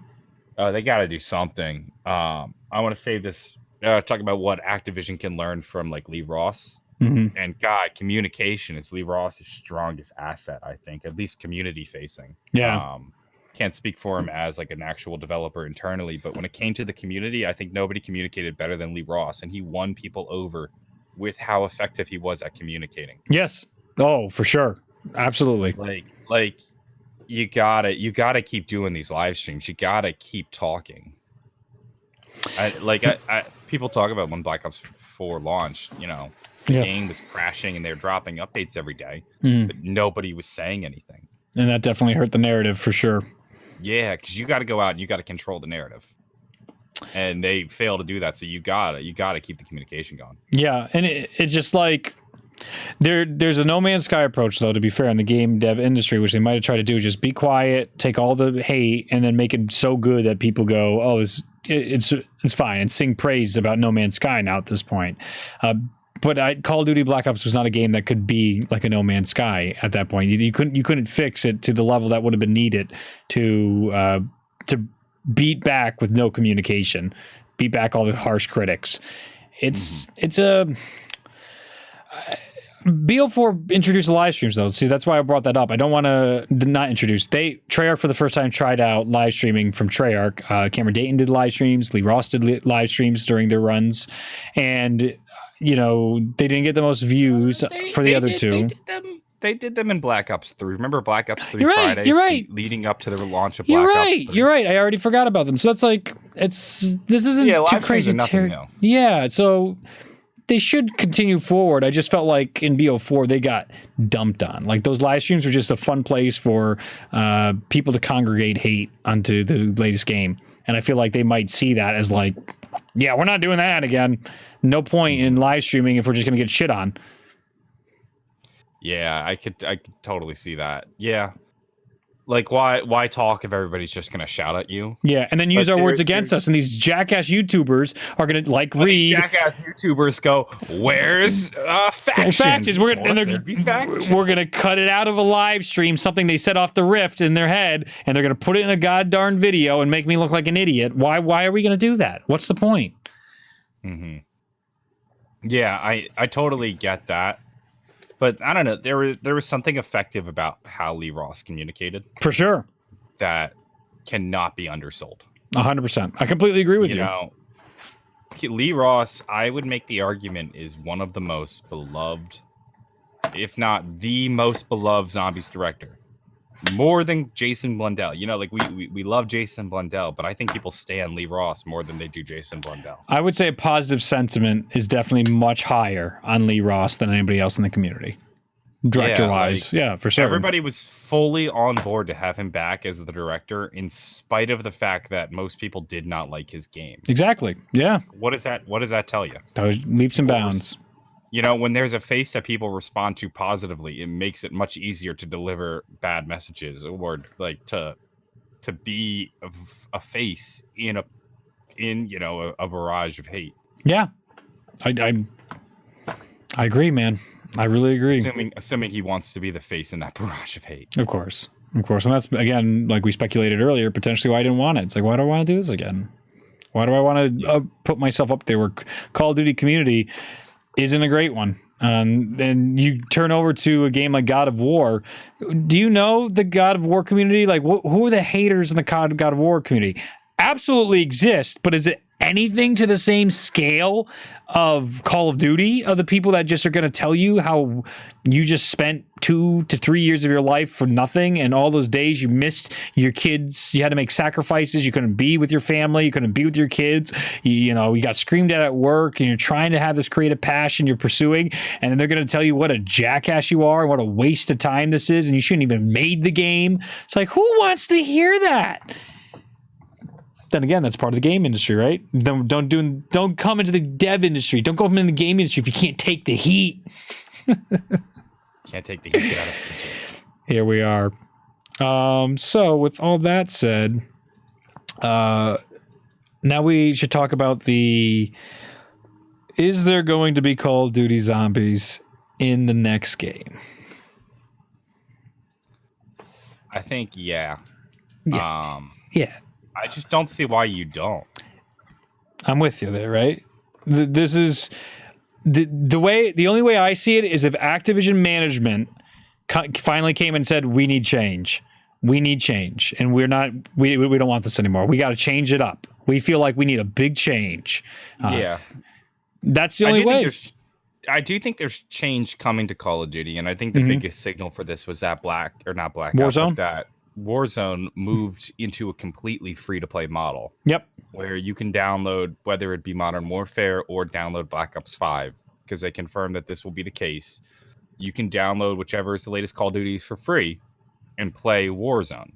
They got to do something. I want to say this. Talk about what Activision can learn from like Lee Ross. Mm-hmm. And God, communication is Lee Ross's strongest asset, I think, at least community facing. Yeah. Can't speak for him as like an actual developer internally, but when it came to the community, I think nobody communicated better than Lee Ross, and he won people over with how effective he was at communicating. Yes. Oh, for sure. Absolutely. Like you gotta keep doing these live streams. You gotta keep talking. People talk about when Black Ops 4 launched, the game was crashing and they're dropping updates every day, but nobody was saying anything. And that definitely hurt the narrative for sure. Yeah, because you got to go out and you got to control the narrative, and they fail to do that. So you gotta keep the communication going. Yeah, and it's just like there's a No Man's Sky approach, though. To be fair, in the game dev industry, which they might have tried to do, just be quiet, take all the hate, and then make it so good that people go, "Oh, it's fine," and sing praise about No Man's Sky now at this point. But Call of Duty Black Ops was not a game that could be like a No Man's Sky at that point. You couldn't fix it to the level that would have been needed to beat back with no communication, beat back all the harsh critics. It's a BO4 introduced the live streams though. See, that's why I brought that up. I don't want to not introduce. Treyarch for the first time tried out live streaming from Treyarch. Cameron Dayton did live streams. Lee Ross did live streams during their runs, and they didn't get the most views for the other two. They did them in Black Ops 3. Remember Black Ops 3 Fridays? You're right. Leading up to the launch of Black Ops 3. You're right. I already forgot about them. So that's like, this isn't too crazy. Yeah, so they should continue forward. I just felt like in BO4 they got dumped on. Like those live streams were just a fun place for people to congregate hate onto the latest game. And I feel like they might see that as like, yeah, we're not doing that again. No point in live streaming if we're just going to get shit on. Yeah, I could totally see that. Yeah. Like, why talk if everybody's just going to shout at you? Yeah, and then use our words against us. And these jackass YouTubers are going to, like, read. Jackass YouTubers go, where's factions? We're going to cut it out of a live stream, something they said off the rift in their head, and they're going to put it in a goddamn video and make me look like an idiot. Why are we going to do that? What's the point? Mm-hmm. Yeah, I totally get that. But I don't know. There was something effective about how Lee Ross communicated. For sure. That cannot be undersold. 100%. I completely agree with you. You know, Lee Ross, I would make the argument, is one of the most beloved, if not the most beloved Zombies director. More than Jason Blundell. You know, like we love Jason Blundell, but I think people stand Lee Ross more than they do Jason Blundell. I would say positive sentiment is definitely much higher on Lee Ross than anybody else in the community. Director-wise. Yeah, for sure. Everybody was fully on board to have him back as the director, in spite of the fact that most people did not like his game. Exactly. Yeah. What does that tell you? Those leaps and bounds. You know, when there's a face that people respond to positively, it makes it much easier to deliver bad messages, or like to be a face in a barrage of hate. Yeah, I agree, man. I really agree. Assuming he wants to be the face in that barrage of hate. Of course, and that's, again, like we speculated earlier, potentially why I didn't want it. It's like, why do I want to do this again? Why do I want to put myself up there where Call of Duty community isn't a great one? Then you turn over to a game like God of War. Do you know the God of War community? Like, who are the haters in the God of War community? Absolutely exist, but is it anything to the same scale of Call of Duty, of the people that just are going to tell you how you just spent 2 to 3 years of your life for nothing, and all those days you missed your kids, you had to make sacrifices, you couldn't be with your family, you couldn't be with your kids, you got screamed at work, and you're trying to have this creative passion you're pursuing, and then they're going to tell you what a jackass you are and what a waste of time this is, and you shouldn't even have made the game. It's like, who wants to hear that? Then again, that's part of the game industry, right? Don't come into the dev industry. Don't go in the game industry if you can't take the heat. Can't take the heat. Get out of the kitchen. Here we are. So with all that said, now we should talk about is there going to be Call of Duty Zombies in the next game? I think, yeah. Yeah. I just don't see why you don't. I'm with you there, right? This is the only way I see it is if Activision management finally came and said, we need change. We need change. And we don't want this anymore. We got to change it up. We feel like we need a big change. Yeah. That's the only way. I do think there's change coming to Call of Duty. And I think the biggest signal for this was that Warzone? That Warzone moved into a completely free-to-play model. Yep. Where you can download, whether it be Modern Warfare or download Black Ops 5, because they confirmed that this will be the case. You can download whichever is the latest Call of Duty for free and play Warzone.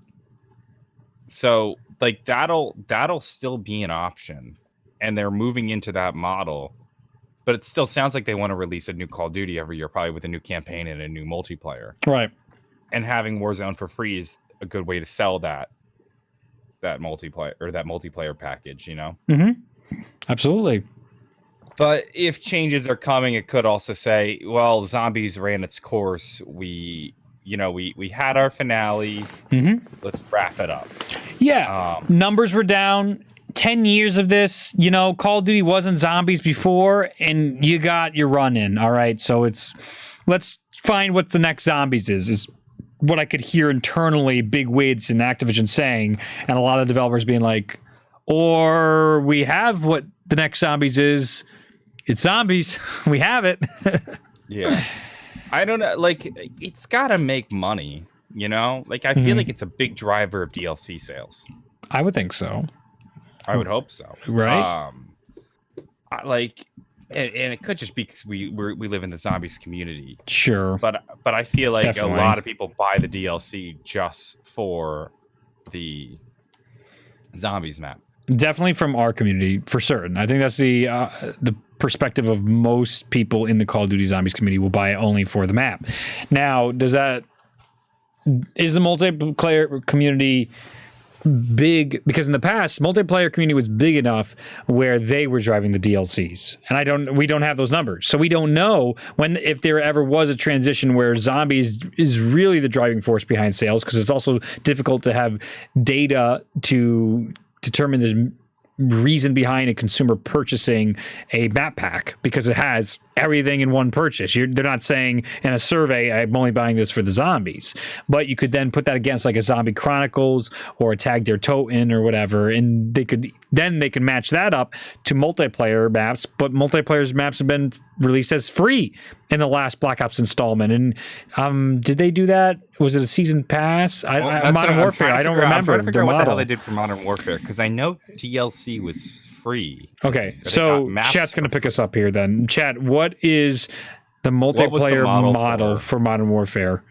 So, like, that'll still be an option, and they're moving into that model. But it still sounds like they want to release a new Call of Duty every year, probably with a new campaign and a new multiplayer. Right. And having Warzone for free is a good way to sell that multiplayer package, Absolutely. But if changes are coming, it could also say, well, Zombies ran its course. We had our finale. Let's wrap it up. Yeah. Numbers were down. 10 years of this, Call of Duty wasn't Zombies before, and you got your run in. All right. So let's find what the next Zombies is what I could hear internally, big wigs and Activision saying, and a lot of developers being like, or we have what the next Zombies is. It's Zombies. We have it. Yeah. I don't know. Like, it's got to make money, Like, I feel like it's a big driver of DLC sales. I would think so. I would hope so. Right. And it could just be because we live in the Zombies community. Sure. But I feel like Definitely. A lot of people buy the DLC just for the Zombies map. Definitely from our community, for certain. I think that's the perspective of most people in the Call of Duty Zombies community will buy it only for the map. Now, is the multiplayer community big? Because in the past, multiplayer community was big enough where they were driving the DLCs, and we don't have those numbers, so we don't know if there ever was a transition where zombies is really the driving force behind sales, because it's also difficult to have data to determine the reason behind a consumer purchasing a map pack, because it has everything in one purchase. They're not saying in a survey, I'm only buying this for the zombies, but you could then put that against like a Zombie Chronicles or a Tag Der Toten or whatever, and they can match that up to multiplayer maps. But multiplayer maps have been released as free in the last Black Ops installment. And did they do that? Was it a season pass? Modern Warfare, I don't remember. I'm trying to figure out what the hell they did for Modern Warfare, because I know DLC was free. Okay, so chat's going to pick us up here then. Chat, what is the multiplayer model for Modern Warfare?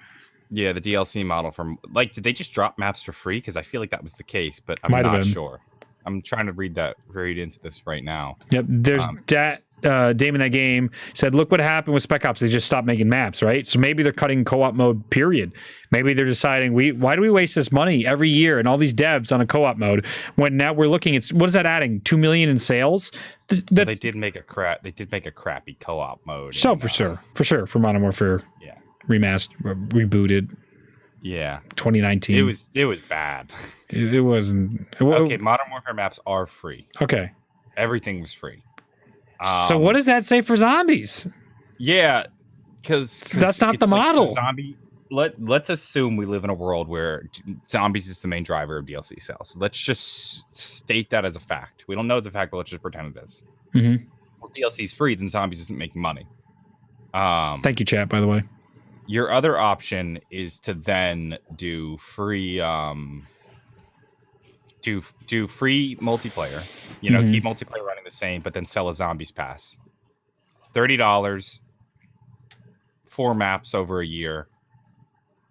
Yeah, the DLC model from, like, did they just drop maps for free? Because I feel like that was the case, but I'm not sure. I'm trying to read into this right now. Yep, there's Damon That Game said, look what happened with Spec Ops. They just stopped making maps, right? So maybe they're cutting co-op mode, period. Maybe they're deciding, why do we waste this money every year and all these devs on a co-op mode when now we're looking at, what is that adding? 2 million in sales? They did make a crappy co-op mode. So for sure, for Modern Warfare. Yeah. Remastered, rebooted. Yeah. 2019. It was bad. It wasn't. Okay, Modern Warfare maps are free. Okay. Everything was free. So what does that say for zombies? Yeah, because that's not the model. Let's assume we live in a world where zombies is the main driver of DLC sales. Let's just state that as a fact. We don't know it's a fact, but let's just pretend it is. Mm-hmm. Well, DLC is free, then zombies isn't making money. Thank you, chat, by the way. Your other option is to then do free do free multiplayer, keep multiplayer running the same, but then sell a zombies pass. $30, 4 maps over a year.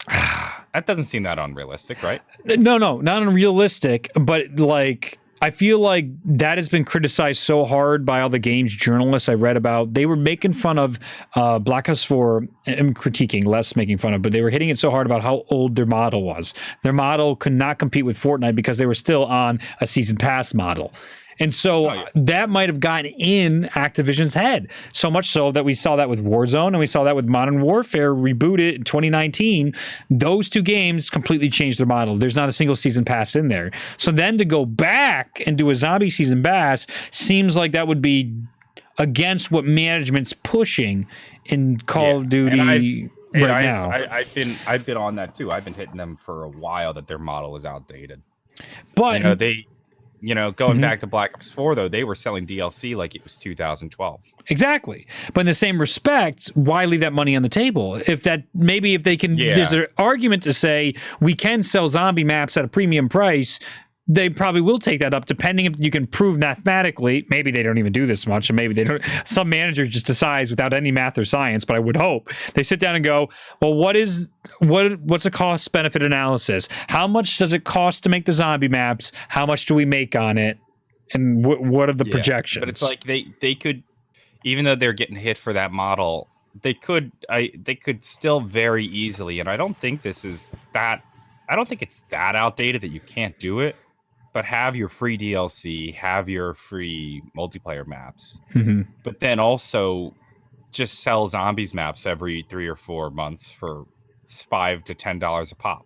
That doesn't seem that unrealistic, right? No, not unrealistic, but like, I feel like that has been criticized so hard by all the games journalists I read about. They were making fun of Black Ops 4, and critiquing, less making fun of, but they were hitting it so hard about how old their model was. Their model could not compete with Fortnite because they were still on a season pass model. And so that might have gotten in Activision's head, so much so that we saw that with Warzone and we saw that with Modern Warfare rebooted in 2019. Those two games completely changed their model. There's not a single season pass in there. So then to go back and do a zombie season pass seems like that would be against what management's pushing in Call of Duty now. I've been on that too. I've been hitting them for a while that their model is outdated. But going back to Black Ops 4, though, they were selling DLC like it was 2012. Exactly. But in the same respect, why leave that money on the table? If they can, there's an argument to say we can sell zombie maps at a premium price. They probably will take that up, depending if you can prove mathematically. Maybe they don't even do this much, and maybe they don't. Some manager just decides without any math or science, but I would hope they sit down and go, well, what's a cost benefit analysis? How much does it cost to make the zombie maps? How much do we make on it? And what are the projections? But it's like they could, even though they're getting hit for that model, they could still very easily. And I don't think it's that outdated that you can't do it. But have your free DLC, have your free multiplayer maps, but then also just sell zombies maps every 3 or 4 months for $5 to $10 a pop.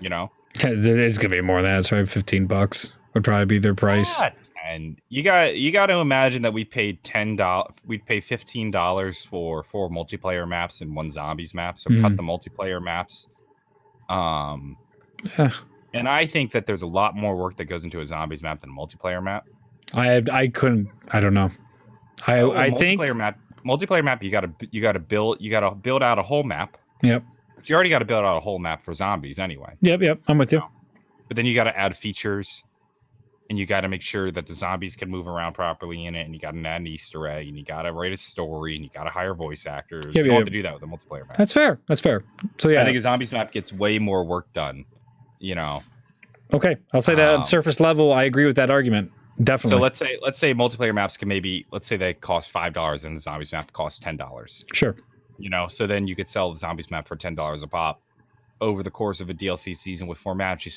It's gonna be more than that. It's probably $15 would probably be their price. And you got to imagine that we paid $10. We'd pay $15 for 4 multiplayer maps and 1 zombies map. So cut the multiplayer maps. And I think that there's a lot more work that goes into a zombies map than a multiplayer map. I don't know. I think multiplayer map you got to build out a whole map. Yep. But you already got to build out a whole map for zombies anyway. Yep. I'm with you. But then you got to add features, and you got to make sure that the zombies can move around properly in it, and you got to add an Easter egg, and you got to write a story, and you got to hire voice actors. You don't have to do that with a multiplayer map. That's fair. So yeah, I think a zombies map gets way more work done. Okay, I'll say that on surface level, I agree with that argument. Definitely. So let's say multiplayer maps can let's say they cost $5 and the zombies map costs $10. Sure. So then you could sell the zombies map for $10 a pop. Over the course of a DLC season with 4 maps, hey,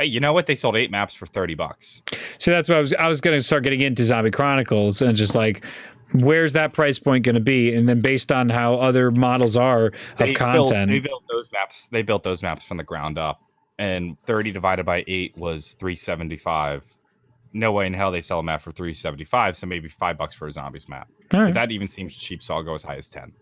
you know what? They sold 8 maps for $30. So that's what I was going to start getting into Zombie Chronicles and just like, where's that price point going to be? And then based on how other models are of content, they built those maps. They built those maps from the ground up, and 30 divided by 8 was $375. No way in hell they sell a map for $375. So maybe $5 for a zombies map. Right. But that even seems cheap. So I'll go as high as 10.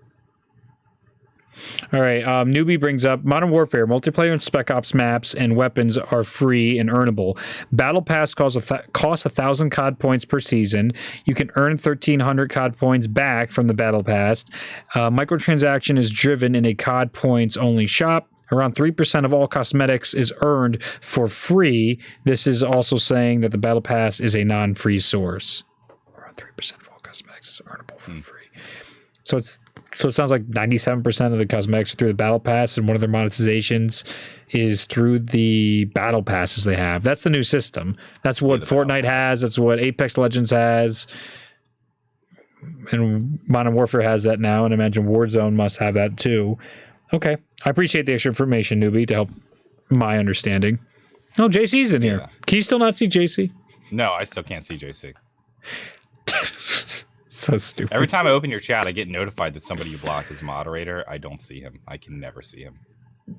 All right. Newbie brings up Modern Warfare, multiplayer and Spec Ops maps and weapons are free and earnable. Battle Pass costs 1,000 COD points per season. You can earn 1,300 COD points back from the Battle Pass. Microtransaction is driven in a COD points only shop. Around 3% of all cosmetics is earned for free. This is also saying that the Battle Pass is a non-free source. Around 3% of all cosmetics is earnable for free. So it sounds like 97% of the cosmetics are through the Battle Pass, and one of their monetizations is through the Battle Passes they have. That's the new system. That's what Fortnite has. That's what Apex Legends has. And Modern Warfare has that now, and I imagine Warzone must have that too. Okay. I appreciate the extra information, Newbie, to help my understanding. Oh, JC's in here. Yeah. Can you still not see JC? No, I still can't see JC. So stupid. Every time I open your chat, I get notified that somebody you blocked is moderator. I don't see him. I can never see him.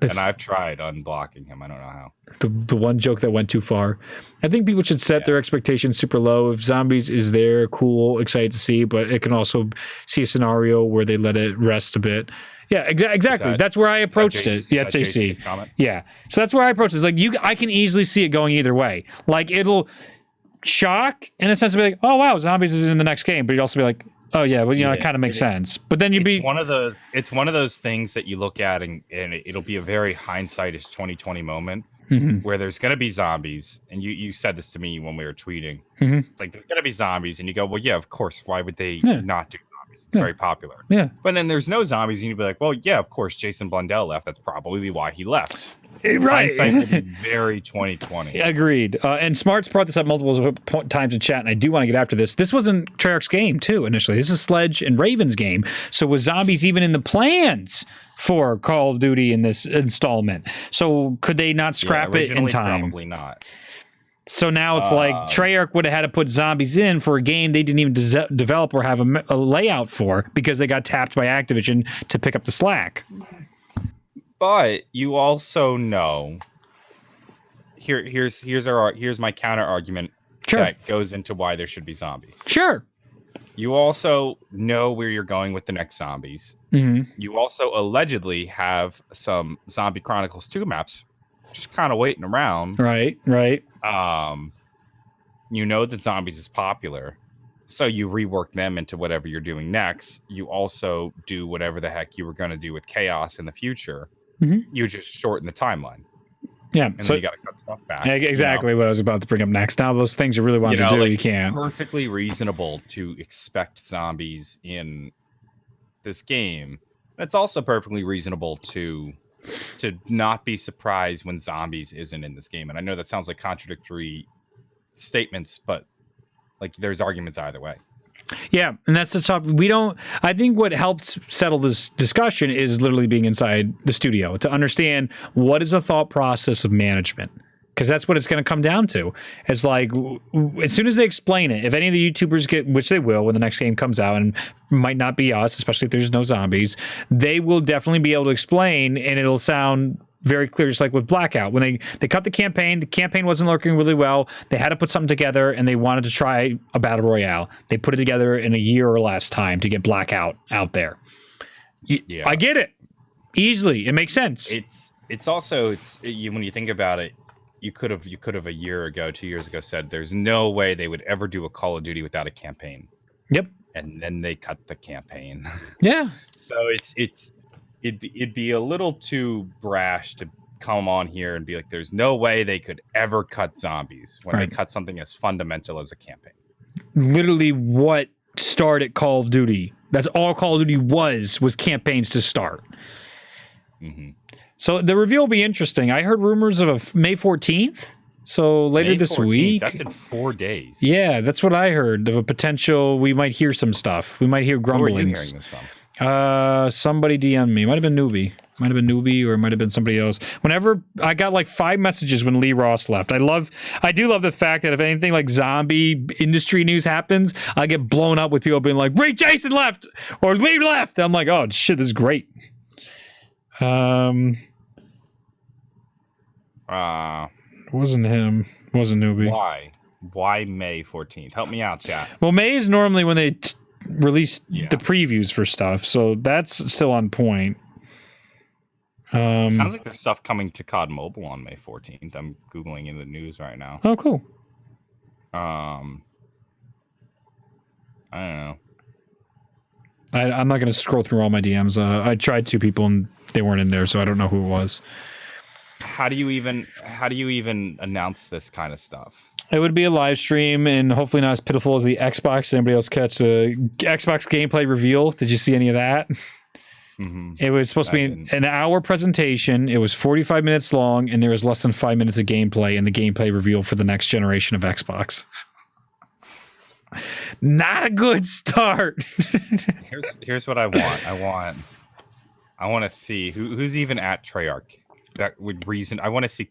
And I've tried unblocking him. I don't know how. The one joke that went too far. I think people should set their expectations super low. If zombies is there, cool, excited to see, but it can also see a scenario where they let it rest a bit. Yeah, exactly. That's where I approached it. Yeah, it's JC. Yeah. So that's where I approached it. It's like I can easily see it going either way. Like it'll shock in a sense of be like, oh wow, zombies is in the next game, but you'd also be like, oh yeah, well, it kind of makes sense. But then it's one of those things that you look at and it'll be a very hindsight is 2020 moment where there's gonna be zombies, and you said this to me when we were tweeting. It's like there's gonna be zombies, and you go, well, yeah, of course. Why would they not do zombies? It's very popular. Yeah. But then there's no zombies, and you'd be like, well, yeah, of course, Jason Blundell left. That's probably why he left. Right. Hindsight will be very 2020. Agreed. And Smart's brought this up multiple times in chat, and I do want to get after this. This wasn't Treyarch's game, too, initially. This is Sledge and Raven's game. So was zombies even in the plans for Call of Duty in this installment? So could they not scrap it in time? Probably not. So now it's like Treyarch would have had to put zombies in for a game they didn't even develop or have a layout for because they got tapped by Activision to pick up the slack. But you also know, here's my counter argument that goes into why there should be zombies. Sure. You also know where you're going with the next zombies. You also allegedly have some Zombie Chronicles 2 maps just kind of waiting around. Right. You know that zombies is popular, so you rework them into whatever you're doing next. You also do whatever the heck you were going to do with Chaos in the future. You just shorten the timeline. Yeah, and then you got to cut stuff back. Exactly what I was about to bring up next. Now those things you really want to do, you can't. Perfectly reasonable to expect zombies in this game. It's also perfectly reasonable to not be surprised when zombies isn't in this game. And I know that sounds like contradictory statements, but like there's arguments either way. Yeah, and that's the tough. I think what helps settle this discussion is literally being inside the studio to understand what is the thought process of management. Because that's what it's going to come down to. It's like, as soon as they explain it, if any of the YouTubers get, which they will when the next game comes out, and might not be us, especially if there's no zombies, they will definitely be able to explain, and it'll sound very clear, just like with Blackout. When they cut the campaign wasn't working really well. They had to put something together, and they wanted to try a battle royale. They put it together in a year or less time to get Blackout out there. Yeah. I get it. Easily. It makes sense. It's also when you think about it, you could have a year ago, 2 years ago said there's no way they would ever do a Call of Duty without a campaign. Yep. And then they cut the campaign. Yeah. So it'd be a little too brash to come on here and be like, there's no way they could ever cut zombies when they cut something as fundamental as a campaign. Literally what started Call of Duty. That's all Call of Duty was campaigns to start. So the reveal will be interesting. I heard rumors of a May 14th. So later May this 14th, week. That's in 4 days. Yeah, that's what I heard of a potential. We might hear some stuff. We might hear Where are you grumblings. hearing this from? Somebody DM'd me. Might have been Newbie. Or it might have been somebody else. Whenever I got like 5 messages when Lee Ross left. I do love the fact that if anything like zombie industry news happens, I get blown up with people being like, Ray Jason left or Lee left. I'm like, oh shit, this is great. Wasn't him. Wasn't Newbie. Why May 14th? Help me out, chat. Well, May is normally when they release the previews for stuff, so that's still on point. Sounds like there's stuff coming to COD Mobile on May 14th. I'm Googling in the news right now. Oh, cool. I don't know. I'm not going to scroll through all my DMs. I tried 2 people and they weren't in there, so I don't know who it was. How do you even announce this kind of stuff? It would be a live stream and hopefully not as pitiful as the Xbox. Did anybody else catch the Xbox gameplay reveal? Did you see any of that? Mm-hmm. It was supposed to be an hour presentation. It was 45 minutes long, and there was less than 5 minutes of gameplay and the gameplay reveal for the next generation of Xbox. Not a good start. Here's what I want. I want to see who's even at Treyarch. That would reason. I want to see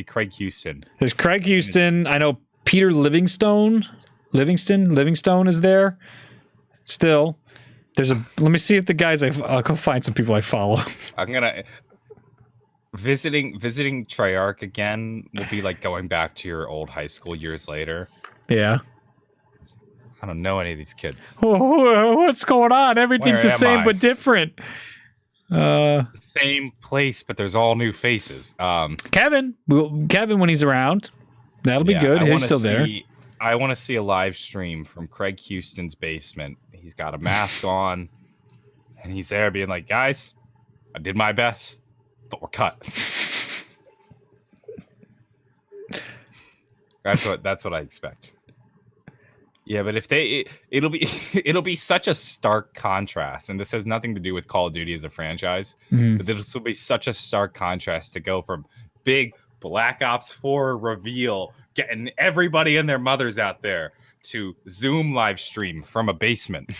Craig Houston. There's Craig Houston. I know Peter Livingston is there. Still, let me see if the guys I'll go find some people I follow. I'm gonna visiting Treyarch again will be like going back to your old high school years later. Yeah. I don't know any of these kids. What's going on? Everything's the same but different. It's the same place, but there's all new faces. Kevin, when he's around, that'll be good. He's still there. I want to see a live stream from Craig Houston's basement. He's got a mask on, and he's there being like, "Guys, I did my best, but we're cut." That's what I expect. Yeah, but if it'll be such a stark contrast, and this has nothing to do with Call of Duty as a franchise, but this will be such a stark contrast to go from big Black Ops 4 reveal, getting everybody and their mothers out there, to Zoom live stream from a basement.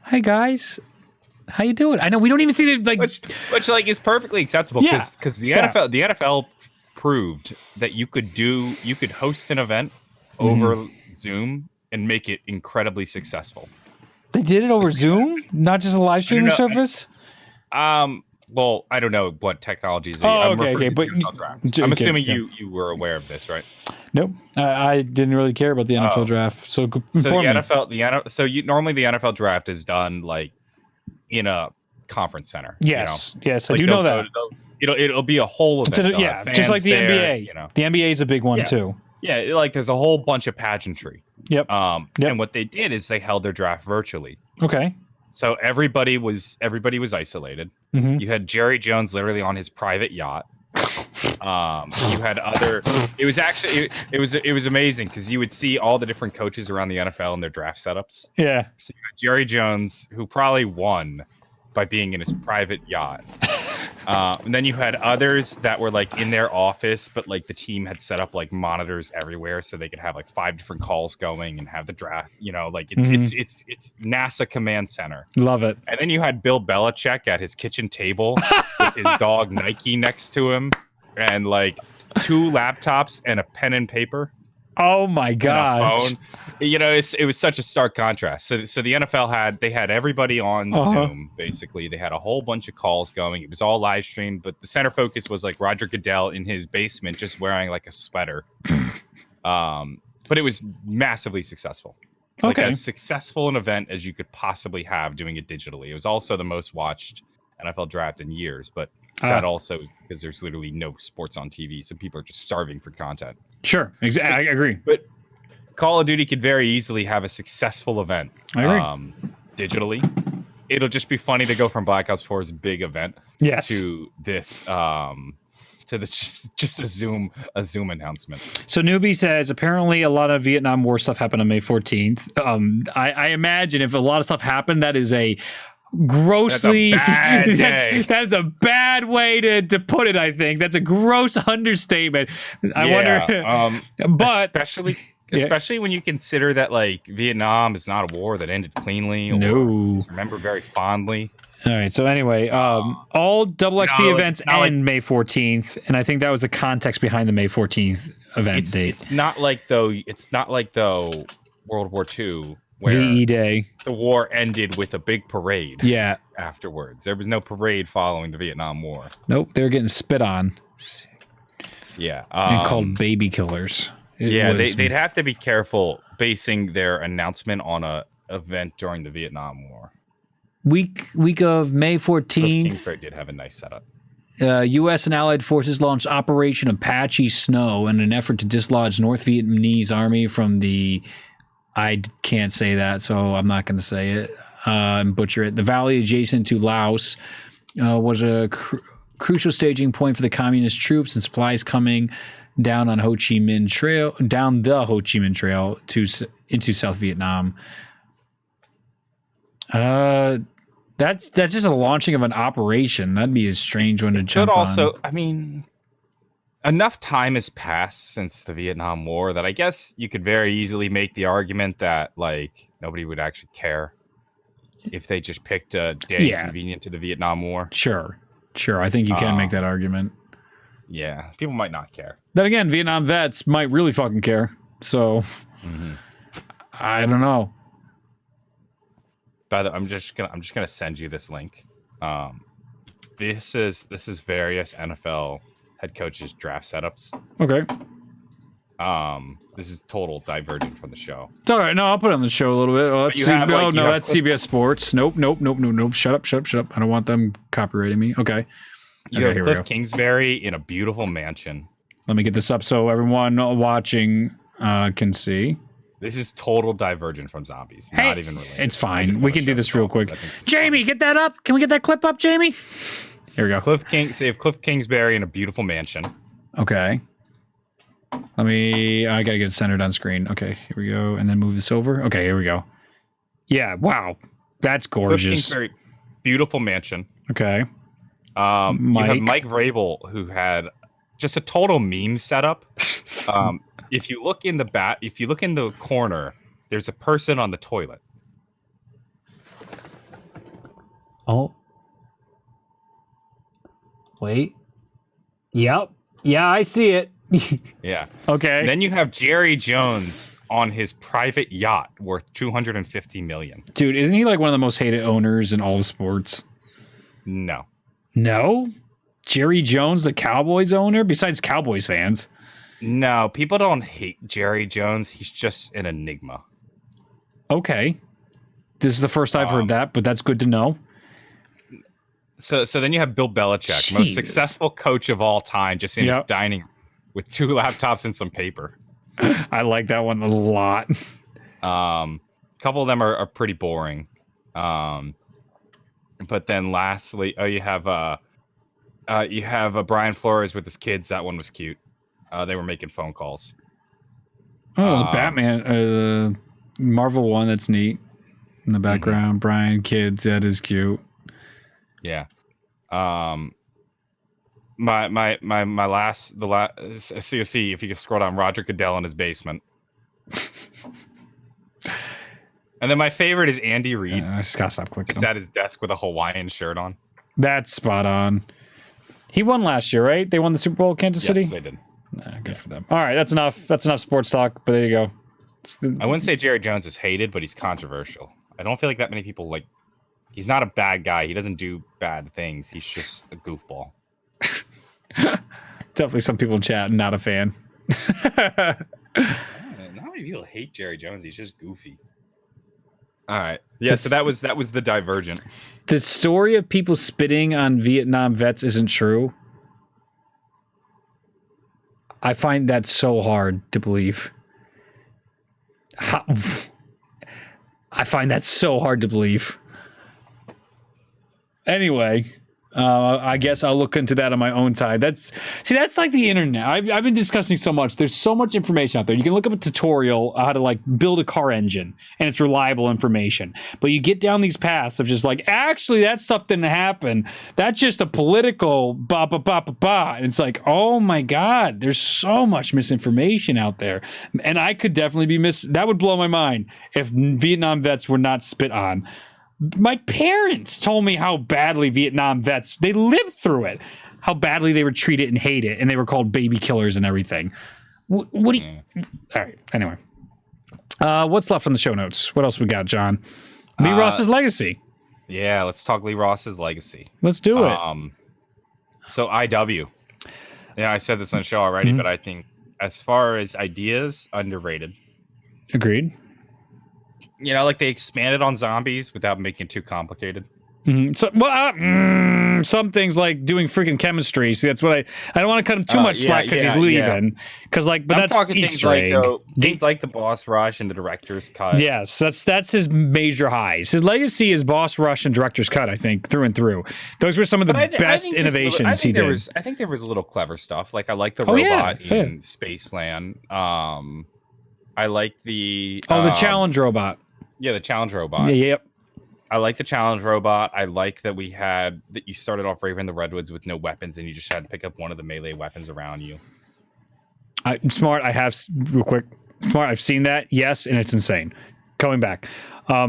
Hey guys, how you doing? I know we don't even see the which like is perfectly acceptable because the NFL proved that you could host an event over Zoom and make it incredibly successful. They did it over Zoom, not just a live streaming service. Well, I don't know what technologies. Okay, but I'm assuming you were aware of this, right? Nope, I didn't really care about the NFL draft. So normally the NFL draft is done like in a conference center. Yes, yes, like I do know that. It'll be a whole event. Just like the NBA. The NBA is a big one too. Yeah, like there's a whole bunch of pageantry. Yep. And what they did is they held their draft virtually. Okay. So everybody was isolated. Mm-hmm. You had Jerry Jones literally on his private yacht. You had other. It was actually it was amazing because you would see all the different coaches around the NFL and their draft setups. Yeah. So you had Jerry Jones, who probably won by being in his private yacht. And then you had others that were like in their office, but like the team had set up like monitors everywhere so they could have like 5 different calls going and have the draft, like it's NASA command center. Love it. And then you had Bill Belichick at his kitchen table with his dog Nike next to him and like 2 laptops and a pen and paper. Oh my gosh. Phone. It was such a stark contrast. So the NFL had everybody on Zoom, basically. They had a whole bunch of calls going. It was all live streamed, but the center focus was like Roger Goodell in his basement just wearing like a sweater. But it was massively successful. Like as successful an event as you could possibly have doing it digitally. It was also the most watched NFL draft in years, but that also because there's literally no sports on TV, so people are just starving for content. Sure, exactly. I agree. But Call of Duty could very easily have a successful event. I agree. Digitally. It'll just be funny to go from Black Ops 4's big event to this just a Zoom announcement. So Newbie says apparently a lot of Vietnam War stuff happened on May 14th. I imagine if a lot of stuff happened, that is a grossly. That's a bad day. That's a bad way to put it. I think that's a gross understatement. I wonder, but especially when you consider that like Vietnam is not a war that ended cleanly. Or no, remember very fondly. All right. So anyway, all double XP events end May 14th, and I think that was the context behind the May 14th event date. It's not like though World War II where VE Day. The war ended with a big parade. Yeah. Afterwards, there was no parade following the Vietnam War. Nope, they were getting spit on. Yeah. And called baby killers. They'd have to be careful basing their announcement on a event during the Vietnam War. Week of May 14th. Kingsbury did have a nice setup. U.S. and Allied forces launched Operation Apache Snow in an effort to dislodge North Vietnamese army from the... I can't say that, so I'm not going to say it and butcher it. The valley adjacent to Laos was a crucial staging point for the communist troops and supplies coming down on the Ho Chi Minh Trail into South Vietnam. That's just a launching of an operation. That'd be a strange one to jump on. I mean, enough time has passed since the Vietnam War that I guess you could very easily make the argument that like nobody would actually care if they just picked a day convenient to the Vietnam War. Sure. I think you can make that argument. Yeah, people might not care. Then again, Vietnam vets might really fucking care. So I don't know. By the way, I'm just gonna send you this link. This is various NFL head coaches draft setups. Okay. This is total divergent from the show. It's all right. No, I'll put it on the show a little bit. Oh, that's CBS Sports. Nope. Shut up. I don't want them copywriting me. Okay. You have Cliff Kingsbury in a beautiful mansion. Let me get this up so everyone watching can see. This is total divergent from zombies. Hey, not even related. It's fine. We can do this real quick. Jamie, get that up. Can we get that clip up, Jamie? Here we go. Cliff Kingsbury in a beautiful mansion. Okay. I gotta get it centered on screen. Okay, here we go. And then move this over. Okay, here we go. Yeah, wow. That's gorgeous. Cliff Kingsbury, beautiful mansion. Okay. You have Mike Vrabel, who had just a total meme setup. If you look in the corner, there's a person on the toilet. Oh. Wait. Yep. Yeah, I see it. Yeah. Okay. And then you have Jerry Jones on his private yacht worth $250 million. Dude, isn't he like one of the most hated owners in all of sports? No. No? Jerry Jones, the Cowboys owner, besides Cowboys fans? No, people don't hate Jerry Jones. He's just an enigma. Okay. This is the first I've heard that, but that's good to know. So then you have Bill Belichick, most successful coach of all time, just in his dining with 2 laptops and some paper. I like that one a lot. A couple of them are pretty boring. But then lastly, you have Brian Flores with his kids. That one was cute. They were making phone calls. Oh, the Batman, Marvel one. That's neat. In the background, Brian, kids. That is cute. Yeah. My last. So you'll see if you can scroll down, Roger Goodell in his basement. And then my favorite is Andy Reid. I just gotta stop clicking. He's at his desk with a Hawaiian shirt on. That's spot on. He won last year, right? They won the Super Bowl, Kansas City? Yes, they did. Good for them. All right, that's enough. That's enough sports talk, but there you go. I wouldn't say Jerry Jones is hated, but he's controversial. I don't feel like that many people like... He's not a bad guy. He doesn't do bad things. He's just a goofball. Definitely some people in chat, not a fan. Not many people hate Jerry Jones. He's just goofy. All right. Yeah, so that was the divergent. The story of people spitting on Vietnam vets isn't true. I find that so hard to believe. I find that so hard to believe. Anyway, I guess I'll look into that on my own time. That's like the internet. I've been discussing so much. There's so much information out there. You can look up a tutorial how to like build a car engine, and it's reliable information. But you get down these paths of just like, actually, that stuff didn't happen. That's just a political ba ba ba ba ba. And it's like, oh my god, there's so much misinformation out there, and I could definitely be That would blow my mind if Vietnam vets were not spit on. My parents told me how badly Vietnam vets, they lived through it, how badly they were treated and hated, and they were called baby killers and everything. What do you... All right, anyway. What's left on the show notes? What else we got, John? Lee Ross's legacy. Yeah, let's talk Lee Ross's legacy. Let's do it. So IW. Yeah, I said this on the show already, but I think as far as ideas, underrated. Agreed. You know, like they expanded on zombies without making it too complicated. So, some things like doing freaking chemistry. See, that's what I don't want to cut him too much slack because he's leaving. Because but I'm that's talking Easter egg. Things like the boss rush and the director's cut. Yes, that's his major highs. His legacy is boss rush and director's cut. I think through and through. Those were some of the best innovations he did. I think there was a little clever stuff. Like I like the robot in Spaceland. I like the the challenge robot. Yeah, the challenge robot. Yep. I like the challenge robot. I like that you started off Raven in the Redwoods with no weapons and you just had to pick up one of the melee weapons around you. Smart. I have real quick. Smart. I've seen that. Yes, and it's insane. Coming back. I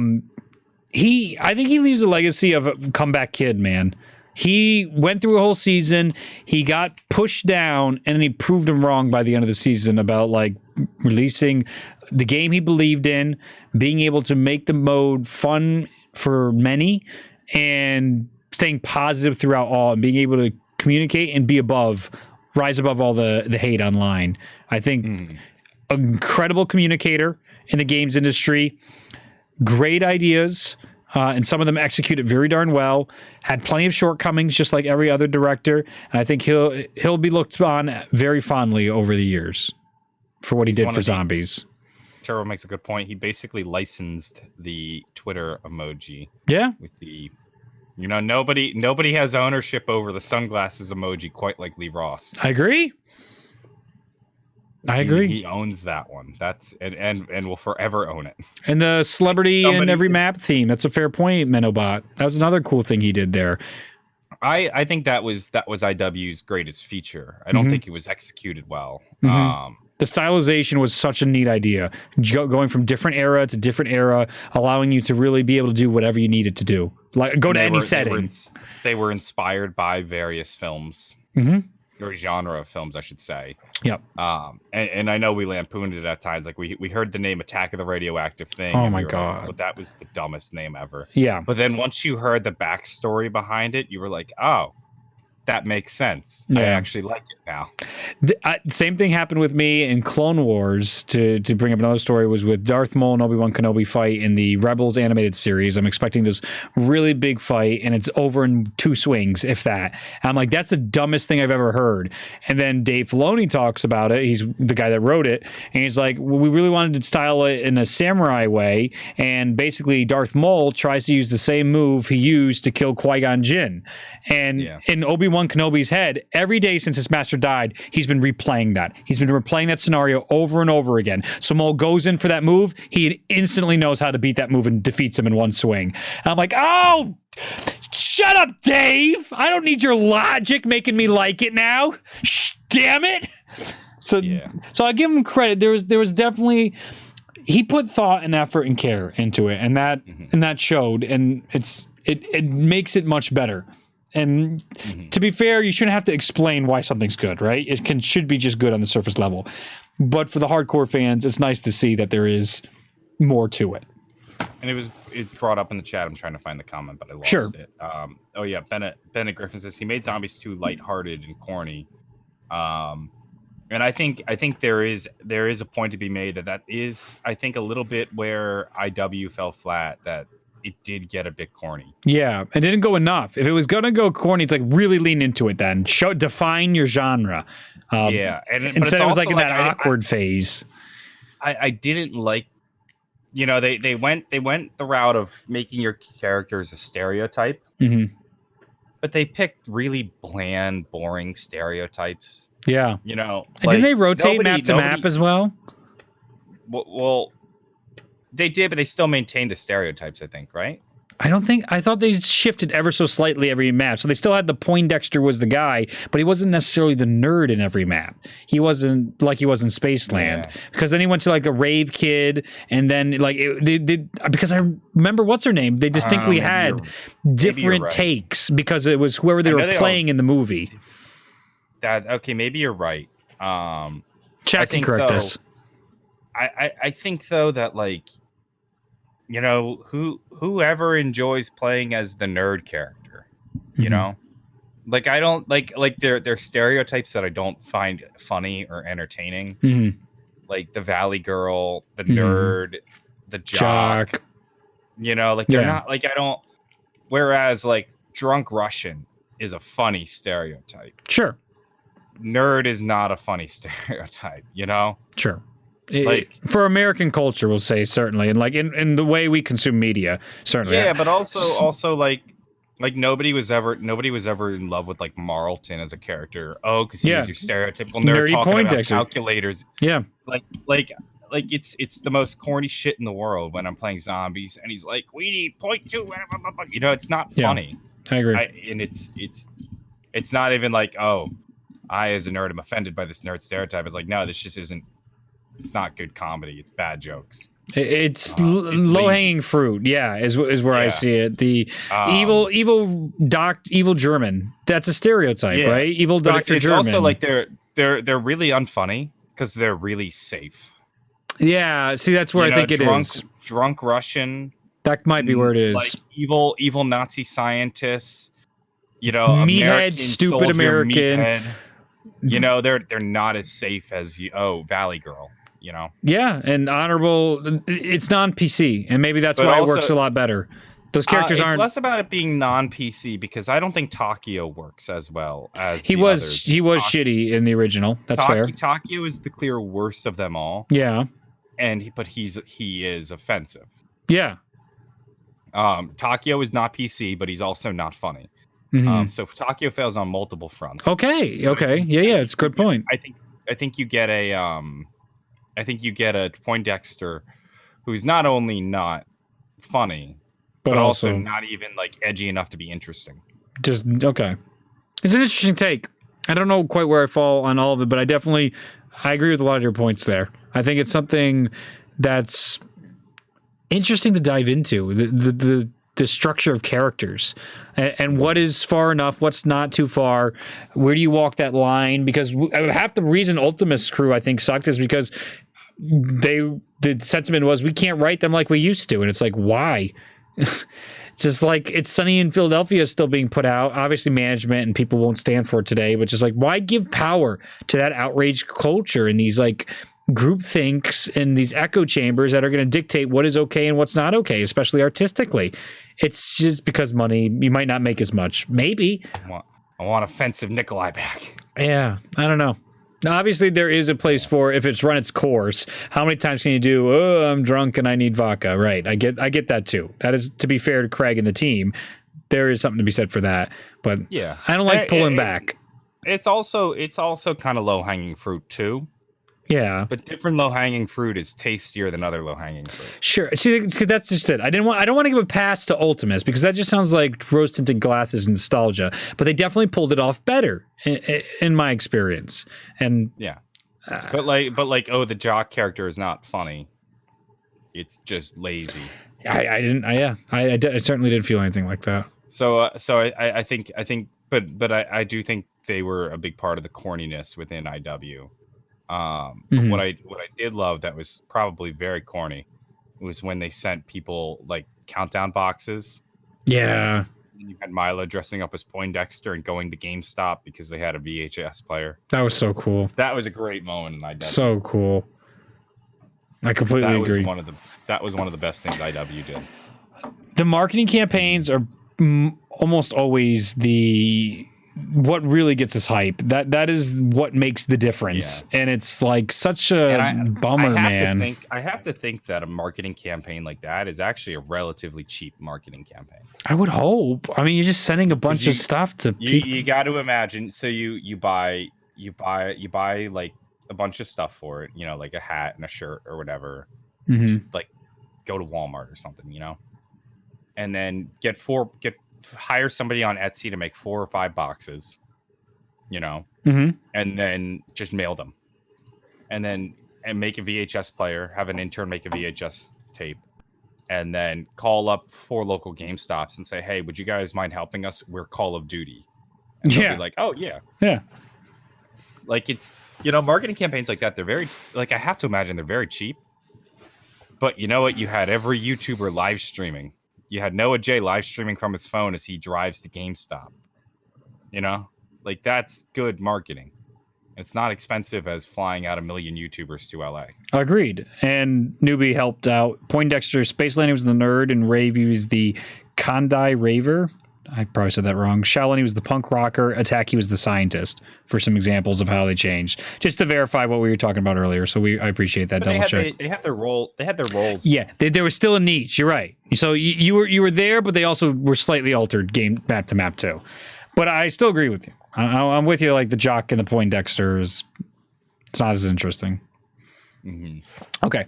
think he leaves a legacy of a comeback kid, man. He went through a whole season. He got pushed down, and then he proved him wrong by the end of the season about like releasing the game he believed in, being able to make the mode fun for many, and staying positive throughout all, and being able to communicate and rise above all the hate online. I think incredible communicator in the games industry, great ideas. And some of them executed very darn well. Had plenty of shortcomings, just like every other director. And I think he'll be looked on very fondly over the years for what he did for zombies. Turbo makes a good point. He basically licensed the Twitter emoji. Yeah. With the, nobody has ownership over the sunglasses emoji quite like Lee Ross. I agree. He owns that one. That's and will forever own it. And the celebrity in every map theme. That's a fair point, Menobot. That was another cool thing he did there. I think that was IW's greatest feature. I don't think it was executed well. The stylization was such a neat idea. Going from different era to different era, allowing you to really be able to do whatever you needed to do. Like go to any setting. They were inspired by various films. Or genre of films, I should say. Yep. And I know we lampooned it at times. Like we heard the name Attack of the Radioactive Thing. Oh my god, like, that was the dumbest name ever. Yeah. But then once you heard the backstory behind it, you were like, oh, that makes sense. Yeah. I actually like it now. Same thing happened with me in Clone Wars. To bring up another story, was with Darth Maul and Obi-Wan Kenobi fight in the Rebels animated series. I'm expecting this really big fight, and it's over in 2 swings, if that. And I'm like, that's the dumbest thing I've ever heard. And then Dave Filoni talks about it. He's the guy that wrote it, and he's like, well, we really wanted to style it in a samurai way, and basically Darth Maul tries to use the same move he used to kill Qui-Gon Jinn. And in Obi-Wan Kenobi's head, every day since his master died, he's been replaying that. He's been replaying that scenario over and over again. So Maul goes in for that move. He instantly knows how to beat that move and defeats him in one swing. And I'm like, oh, shut up, Dave. I don't need your logic making me like it now. Damn it. So I give him credit. There was definitely, he put thought and effort and care into it, and that showed, and it makes it much better. And to be fair, you shouldn't have to explain why something's good, right? It should be just good on the surface level. But for the hardcore fans, it's nice to see that there is more to it. And it's brought up in the chat. I'm trying to find the comment, but I lost it. Oh yeah, Bennett Griffin says he made zombies too lighthearted and corny. And I think there is a point to be made that is, I think, a little bit where IW fell flat, that it did get a bit corny. Yeah, it didn't go enough. If it was gonna go corny, it's like really lean into it. Then define your genre. Instead, it was like in that awkward phase. I didn't like. They went the route of making your characters a stereotype, but they picked really bland, boring stereotypes. Yeah. You know, And did they rotate map to map as well? Well, they did, but they still maintained the stereotypes, I think, right? I thought they shifted ever so slightly every map. So they still had the Poindexter was the guy, but he wasn't necessarily the nerd in every map. He wasn't like he was in Spaceland. Because then he went to like a rave kid, and then like because I remember what's her name? They distinctly had different takes because it was whoever they were playing in the movie. Okay, maybe you're right. Check and correct this. I think though that like, you know, whoever enjoys playing as the nerd character, you know, like I don't like they're stereotypes that I don't find funny or entertaining, like the Valley Girl, the nerd, the jock, you know, like they're not like I don't. Whereas like drunk Russian is a funny stereotype. Sure. Nerd is not a funny stereotype, you know. Sure. Like for American culture, we'll say certainly, and like in the way we consume media, certainly. Yeah, but also like nobody was ever in love with like Marlton as a character. Oh, because he's your stereotypical nerd talking about calculators. Yeah, like it's the most corny shit in the world when I'm playing zombies, and he's like, we need 0.2. You know, it's not funny. I agree. And it's not even like, oh, I as a nerd am offended by this nerd stereotype. It's like, no, this just isn't. It's not good comedy. It's bad jokes. It's low-hanging fruit. Yeah, is where I see it. The evil German. That's a stereotype, right? Evil Dr. German. It's also like they're really unfunny because they're really safe. Yeah, see, that's where I think it is. Drunk Russian. That might be where it is. Like evil Nazi scientists. You know, meathead, stupid American. Meathead. You know, they're not as safe as Valley Girl. You know, yeah, and honorable. It's non-PC, and maybe that's why it works a lot better. Those characters aren't. It's less about it being non-PC because I don't think Takio works as well as he was. He was shitty in the original. That's fair. Takio is the clear worst of them all. Yeah, but he is offensive. Yeah. Takio is not PC, but he's also not funny. So Takio fails on multiple fronts. Okay. Yeah, it's a good point. I think you get a Poindexter who's not only not funny, but also not even like edgy enough to be interesting. Just okay. It's an interesting take. I don't know quite where I fall on all of it, but I agree with a lot of your points there. I think it's something that's interesting to dive into. The structure of characters and what is far enough, what's not too far. Where do you walk that line? Because half the reason Ultima's crew I think sucked is because the sentiment was we can't write them like we used to, and it's like, why? It's just like It's Sunny in Philadelphia is still being put out. Obviously management and people won't stand for it today, but just like, why give power to that outraged culture and these like group thinks and these echo chambers that are going to dictate what is okay and what's not okay, especially artistically? It's just because money. You might not make as much. Maybe. I want offensive Nikolai back. Yeah, I don't know. Now, obviously, there is a place for if it's run its course. How many times can you do? Oh, I'm drunk and I need vodka. Right. I get that too. That is, to be fair to Craig and the team, there is something to be said for that. But yeah, I don't like pulling back. It's also kind of low hanging fruit too. Yeah, but different low-hanging fruit is tastier than other low-hanging fruit. Sure. See, that's just it. I don't want to give a pass to Ultimus because that just sounds like rose-tinted glasses and nostalgia. But they definitely pulled it off better, in my experience. And yeah, but the jock character is not funny. It's just lazy. I certainly didn't feel anything like that. So I think, but I do think they were a big part of the corniness within IW. What I did love that was probably very corny was when they sent people like countdown boxes. Yeah. And you had Milo dressing up as Poindexter and going to GameStop because they had a VHS player. That was so cool. That was a great moment in IW. So cool. I completely agree. That was one of the best things IW did. The marketing campaigns are almost always the what really gets us hype. That is what makes the difference. And it's like such a bummer, man. I have to think that a marketing campaign like that is actually a relatively cheap marketing campaign. I would hope. I mean, you're just sending a bunch of stuff to people. You got to imagine. So you buy like a bunch of stuff for it, like a hat and a shirt or whatever. Like go to Walmart or something, and then hire somebody on Etsy to make 4 or 5 boxes, and then just mail them, and make a VHS player, have an intern make a VHS tape, and then call up 4 local GameStops and say, hey, would you guys mind helping us? We're Call of Duty. And they'll be like, oh yeah. Like it's, marketing campaigns like that, they're very, like, I have to imagine they're very cheap. But you know what? You had every YouTuber live streaming. You had Noah J live streaming from his phone as he drives to GameStop. Like that's good marketing. It's not expensive as flying out 1 million YouTubers to LA. Agreed. And Newbie helped out. Poindexter Space Landing was the nerd, and Rave was the Kandai Raver. I probably said that wrong. Shaolin was the punk rocker. Attack, he was the scientist, for some examples of how they changed. Just to verify what we were talking about earlier. So I appreciate that double check. They had their role. They had their roles. Yeah, there was still a niche. You're right. So you were there, but they also were slightly altered game map to map too. But I still agree with you. I'm with you. Like the Jock and the Poindexter it's not as interesting. Okay.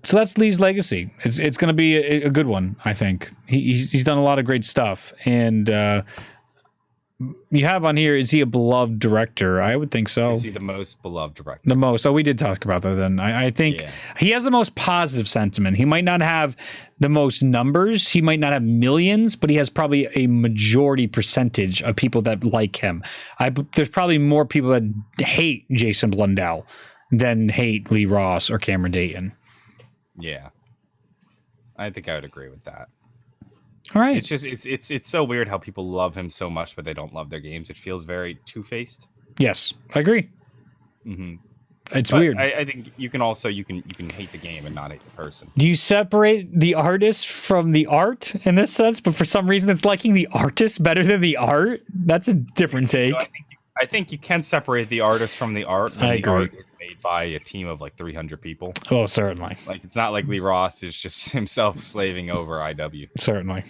So that's Lee's legacy. It's going to be a good one, I think. He's done a lot of great stuff, and you have on here, is he a beloved director? I would think so. Is he the most beloved director? The most. Oh, we did talk about that then. I think he has the most positive sentiment. He might not have the most numbers. He might not have millions, but he has probably a majority percentage of people that like him. There's probably more people that hate Jason Blundell than hate Lee Ross or Cameron Dayton. Yeah, I think I would agree with that. All right. It's just it's so weird how people love him so much, but they don't love their games. It feels very two-faced. Yes, I agree. It's weird. I think you can hate the game and not hate the person. Do you separate the artist from the art in this sense? But for some reason, it's liking the artist better than the art. That's a different take. I think you can separate the artist from the art. I agree. Art is made by a team of like 300 people. Oh, certainly. Like it's not like Lee Ross is just himself slaving over IW. Certainly.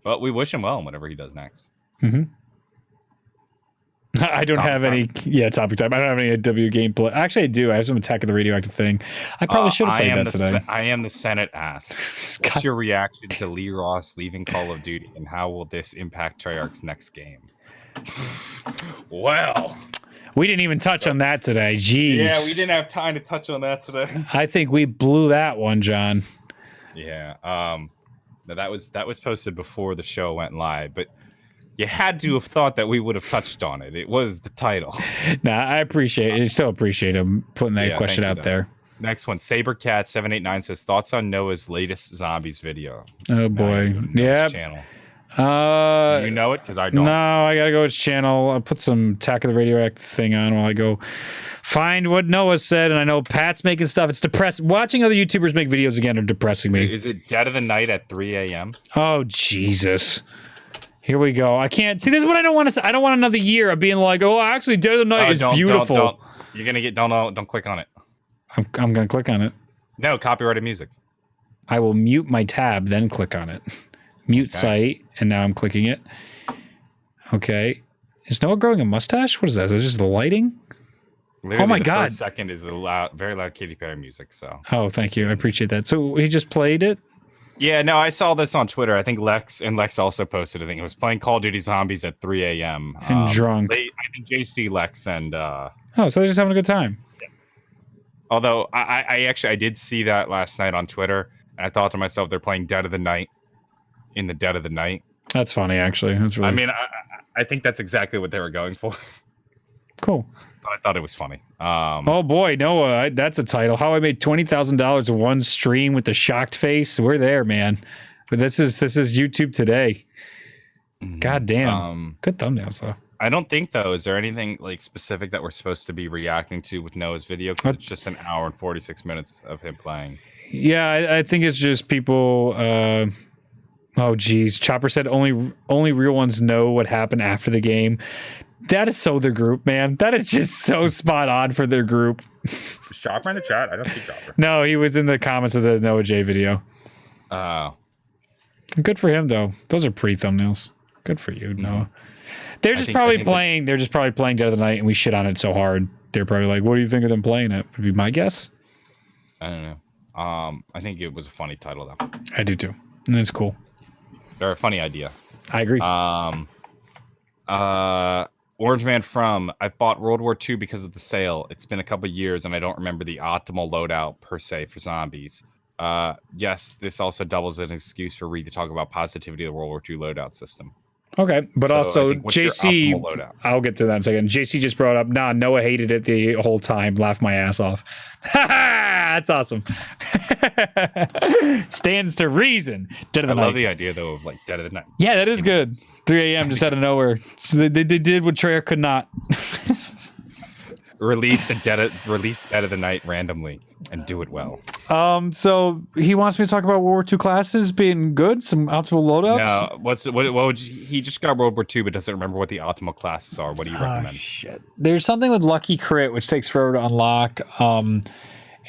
But we wish him well in whatever he does next. I don't have any. Yeah, topic time. I don't have any W gameplay. Actually, I do. I have some Attack of the Radioactive thing. I probably should have played that today. I am the Senate asks. What's your reaction to Lee Ross leaving Call of Duty, and how will this impact Treyarch's next game? Well, we didn't even touch on that today. Jeez. Yeah, we didn't have time to touch on that today. I think we blew that one, John. Yeah. That was posted before the show went live, but you had to have thought that we would have touched on it. It was the title. Nah, I appreciate it. I still appreciate him putting that question out there. Next one, SaberCat789 says, thoughts on Noah's latest Zombies video. Oh, boy. Yeah. Channel. Do you know it? Because I don't. No, I got to go to his channel. I'll put some Attack of the Radioactive thing on while I go find what Noah said. And I know Pat's making stuff. It's depressing. Watching other YouTubers make videos again are depressing me. Is it dead of the night at 3 a.m.? Oh, Jesus. Here we go. I can't see. This is what I don't want to say. I don't want another year of being like, oh, actually, Dead of the Night is beautiful. Don't. You're gonna get don't click on it. I'm gonna click on it. No, copyrighted music. I will mute my tab, then click on it. Mute site, and now I'm clicking it. Okay. Is Noah growing a mustache? What is that? Is that just the lighting? Literally oh my the God! First second is very loud Katy Perry music. So. Oh, thank you. I appreciate that. So he just played it. Yeah, no, I saw this on Twitter. I think Lex also posted. I think it was playing Call of Duty Zombies at 3 a.m. And drunk. I think JC, Lex, and oh, so they're just having a good time. Yeah. Although I did see that last night on Twitter, and I thought to myself, they're playing Dead of the Night in the dead of the night. That's funny, actually. That's really. I mean, I think that's exactly what they were going for. Cool. But I thought it was funny. Oh boy, Noah, that's a title. How I made $20,000 in one stream with the shocked face. We're there, man. But this is YouTube today. God damn. Good thumbnails though. I don't think though. Is there anything like specific that we're supposed to be reacting to with Noah's video? Because it's just an hour and 46 minutes of him playing. Yeah, I think it's just people Oh, geez. Chopper said only real ones know what happened after the game. That is so their group, man. That is just so spot on for their group. Is Chopper in the chat? I don't see Chopper. No, he was in the comments of the Noah J video. Good for him, though. Those are pretty thumbnails. Good for you, Noah. They're just probably playing Dead of the Night, and we shit on it so hard. They're probably like, what do you think of them playing it? Would be my guess. I don't know. I think it was a funny title, though. I do, too. And it's cool. They're a funny idea. I agree. Orange Man from, I've bought World War II because of the sale. It's been a couple years, and I don't remember the optimal loadout, per se, for zombies. Yes, this also doubles as an excuse for Reed to talk about positivity of the World War II loadout system. Okay, but So, also what's your JC, optimal loadout? I'll get to that in a second. JC just brought up, Noah hated it the whole time. Laughed my ass off. That's awesome. Stands to reason. Dead of the I Night. love the idea, though, of like Dead of the Night. Yeah, that is good. 3 a.m. just out of nowhere. So they did what Treyarch could not. Release Dead of the Night randomly and do it well. So he wants me to talk about World War II classes being good, some optimal loadouts. No, what would he just got World War II, but doesn't remember what the optimal classes are. What do you recommend? Shit. There's something with Lucky Crit, which takes forever to unlock.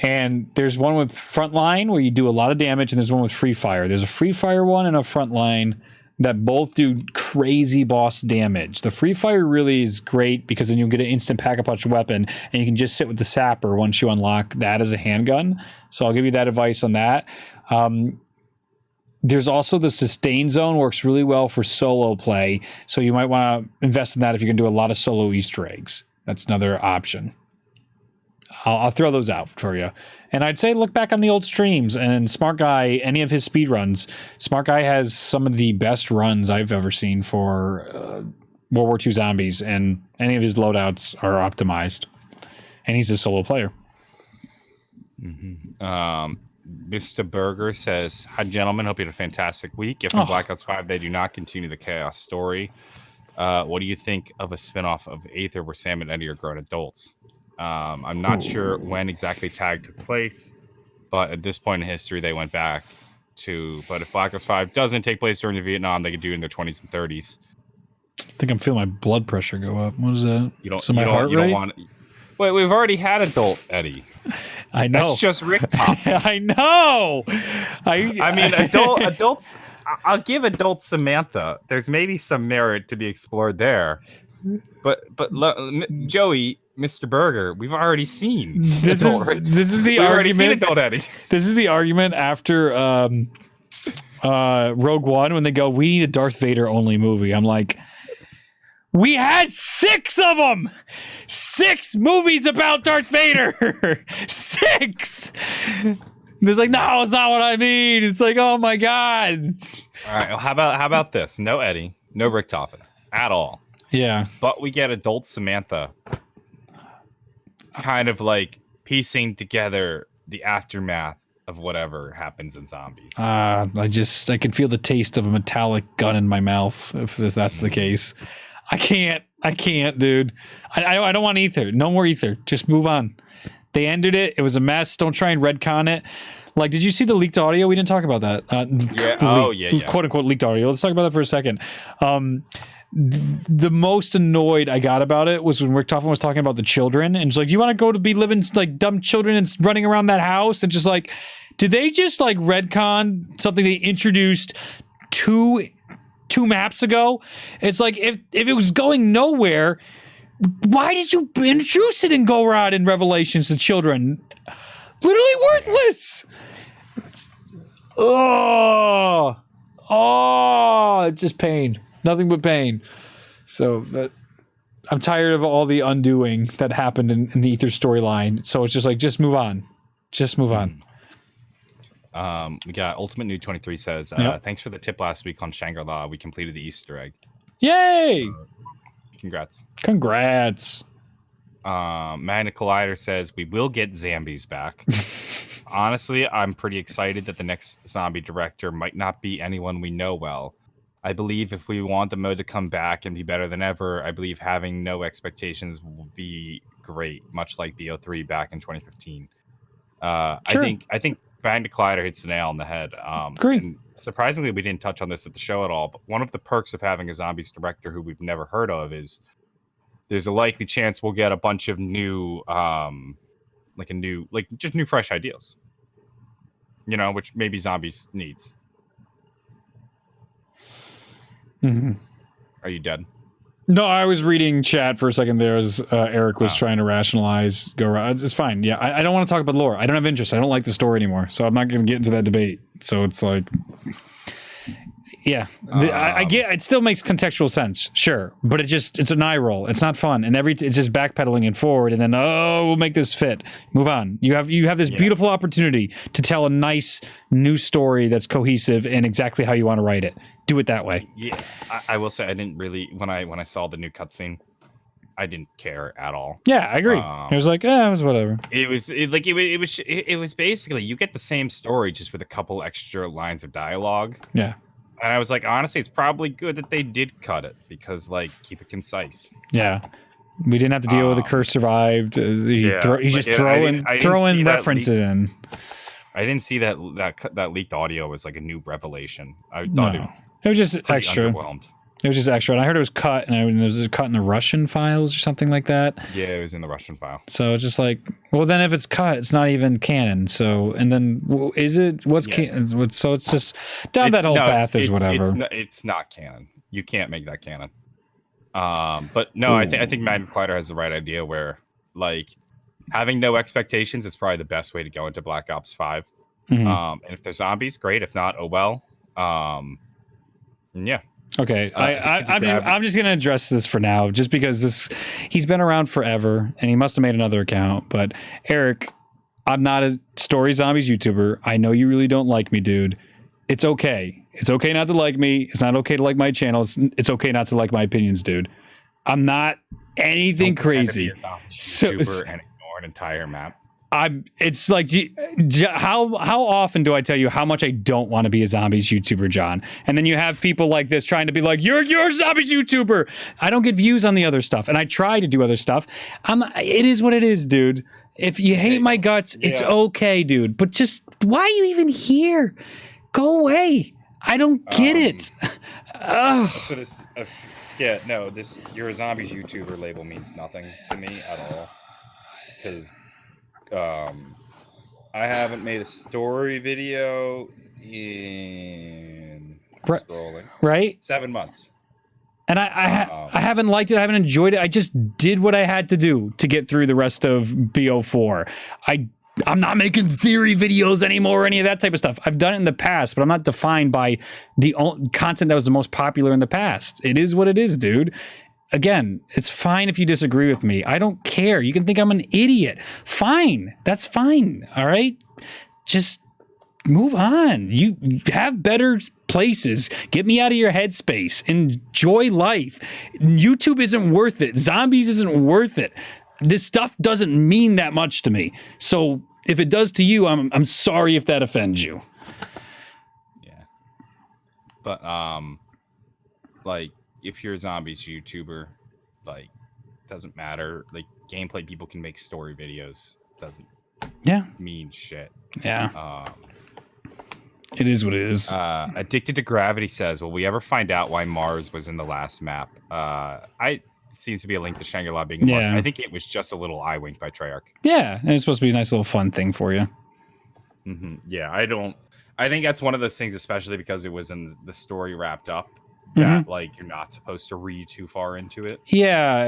And there's one with Frontline where you do a lot of damage, and there's one with Free Fire. There's a Free Fire one and a Frontline that both do crazy boss damage. The Free Fire really is great because then you'll get an instant pack-a-punch weapon, and you can just sit with the Sapper once you unlock that as a handgun. So I'll give you that advice on that. There's also the Sustain Zone, works really well for solo play. So you might want to invest in that if you're going to do a lot of solo Easter eggs. That's another option. I'll throw those out for you. And I'd say look back on the old streams and Smart Guy, any of his speed runs. Smart Guy has some of the best runs I've ever seen for World War II zombies, and any of his loadouts are optimized. And he's a solo player. Mr. Berger says, "Hi, gentlemen. Hope you had a fantastic week. If in Black Ops 5 they do not continue the Chaos story, what do you think of a spinoff of Aether where Sam and Eddie are grown adults? I'm not sure when exactly Tag took place, but at this point in history, they went back to. But if Black Ops 5 doesn't take place during the Vietnam, they could do it in their 20s and 30s. I think I'm feeling my blood pressure go up. What is that? You don't. So my heart rate? Wait, we've already had adult Eddie. I know. That's just Rick talking. I know. I mean, adults. I'll give adult Samantha. There's maybe some merit to be explored there. But Joey, Mr. Berger, we've already seen this is the argument. Seen adult Eddie. This is the argument after Rogue One when they go, we need a Darth Vader only movie. I'm like, we had 6 of them. 6 movies about Darth Vader. 6. There's like, no, it's not what I mean. It's like, oh my god. All right. Well, how about this? No Eddie, no Rick Toffin at all. Yeah. But we get adult Samantha kind of like piecing together the aftermath of whatever happens in zombies. I can feel the taste of a metallic gun in my mouth if that's the case. I can't, dude. I don't want Ether. No more Ether. Just move on. They ended it. It was a mess. Don't try and retcon it. Like, did you see the leaked audio? We didn't talk about that. Yeah. Quote unquote leaked audio. Let's talk about that for a second. The most annoyed I got about it was when Rick Toffin was talking about the children, and it's like, you want to go to be living like dumb children and running around that house, and just like, did they just like retcon something they introduced two maps ago? It's like, if it was going nowhere, why did you introduce it in Gorod and Revelations to children? Literally worthless. It's just pain. Nothing but pain. So I'm tired of all the undoing that happened in the Ether storyline. So it's just like, just move on. Just move on. We got Ultimate New 23 says, thanks for the tip last week on Shangri-La. We completed the Easter egg. Yay! So, congrats. Magna Collider says, we will get zombies back. Honestly, I'm pretty excited that the next zombie director might not be anyone we know well. I believe if we want the mode to come back and be better than ever, I believe having no expectations will be great, much like BO3 back in 2015. Sure. I think Magna Collider hits the nail on the head. Great. surprisingly, we didn't touch on this at the show at all. But one of the perks of having a zombies director who we've never heard of is there's a likely chance we'll get a bunch of new, just new fresh ideas. Which maybe zombies needs. Mm-hmm. Are you dead? No, I was reading chat for a second there as Eric was trying to rationalize, go around. It's fine. Yeah, I don't want to talk about lore. I don't have interest. I don't like the story anymore. So I'm not going to get into that debate. So it's like, yeah, I get it. Still makes contextual sense. Sure. But it's an eye roll. It's not fun. And it's just backpedaling and forward. And then, we'll make this fit. Move on. You have this beautiful opportunity to tell a nice new story that's cohesive and exactly how you want to write it. Do it that way. Yeah, I will say I didn't really when I saw the new cutscene, I didn't care at all. Yeah, I agree. It was like, it was whatever. It was basically you get the same story just with a couple extra lines of dialogue. Yeah, and I was like, honestly, it's probably good that they did cut it because keep it concise. Yeah, we didn't have to deal with the curse survived. He's just throwing references in. I didn't see that leaked audio was like a new revelation. I thought it was just extra. Underwhelmed. It was just extra, and I heard it was cut, and it was cut in the Russian files or something like that. Yeah, it was in the Russian file. So it's just like, well, then if it's cut, it's not even canon. So, and then is it? What's canon? So it's just down that whole path is whatever. It's not canon. You can't make that canon. But no, I think Matt McQuarrie has the right idea where having no expectations is probably the best way to go into Black Ops 5. Mm-hmm. And if there's zombies, great. If not, oh well. Yeah. Okay, I'm just gonna address this for now, just because he's been around forever, and he must have made another account. But Eric, I'm not a Story Zombies YouTuber. I know you really don't like me, dude. It's okay. It's okay not to like me. It's not okay to like my channel. It's okay not to like my opinions, dude. I'm not anything crazy. So and ignore an entire map. It's like, how often do I tell you how much I don't want to be a zombies YouTuber, John? And then you have people like this trying to be like, you're a zombies YouTuber. I don't get views on the other stuff, and I try to do other stuff. It is what it is, dude. If you hate my guts, it's okay, dude. But just, why are you even here? Go away. I don't get it. So this, you're a zombies YouTuber label means nothing to me at all. Because I haven't made a story video in scrolling. Right? 7 months. And I haven't liked it. I haven't enjoyed it. I just did what I had to do to get through the rest of BO4. I'm not making theory videos anymore or any of that type of stuff. I've done it in the past, but I'm not defined by the content that was the most popular in the past. It is what it is, dude. Again, it's fine if you disagree with me. I don't care. You can think I'm an idiot. Fine. That's fine. All right? Just move on. You have better places. Get me out of your headspace. Enjoy life. YouTube isn't worth it. Zombies isn't worth it. This stuff doesn't mean that much to me. So if it does to you, I'm sorry if that offends you. Yeah. But if you're a zombies YouTuber, doesn't matter. Gameplay people can make story videos. Doesn't mean shit. Yeah. It is what it is. Addicted to Gravity says, will we ever find out why Mars was in the last map? Seems to be a link to Shangri-La being Mars. I think it was just a little eye wink by Treyarch. Yeah, and it's supposed to be a nice little fun thing for you. Mm-hmm. Yeah, I think that's one of those things, especially because it was in the story wrapped up, that you're not supposed to read too far into it. Yeah,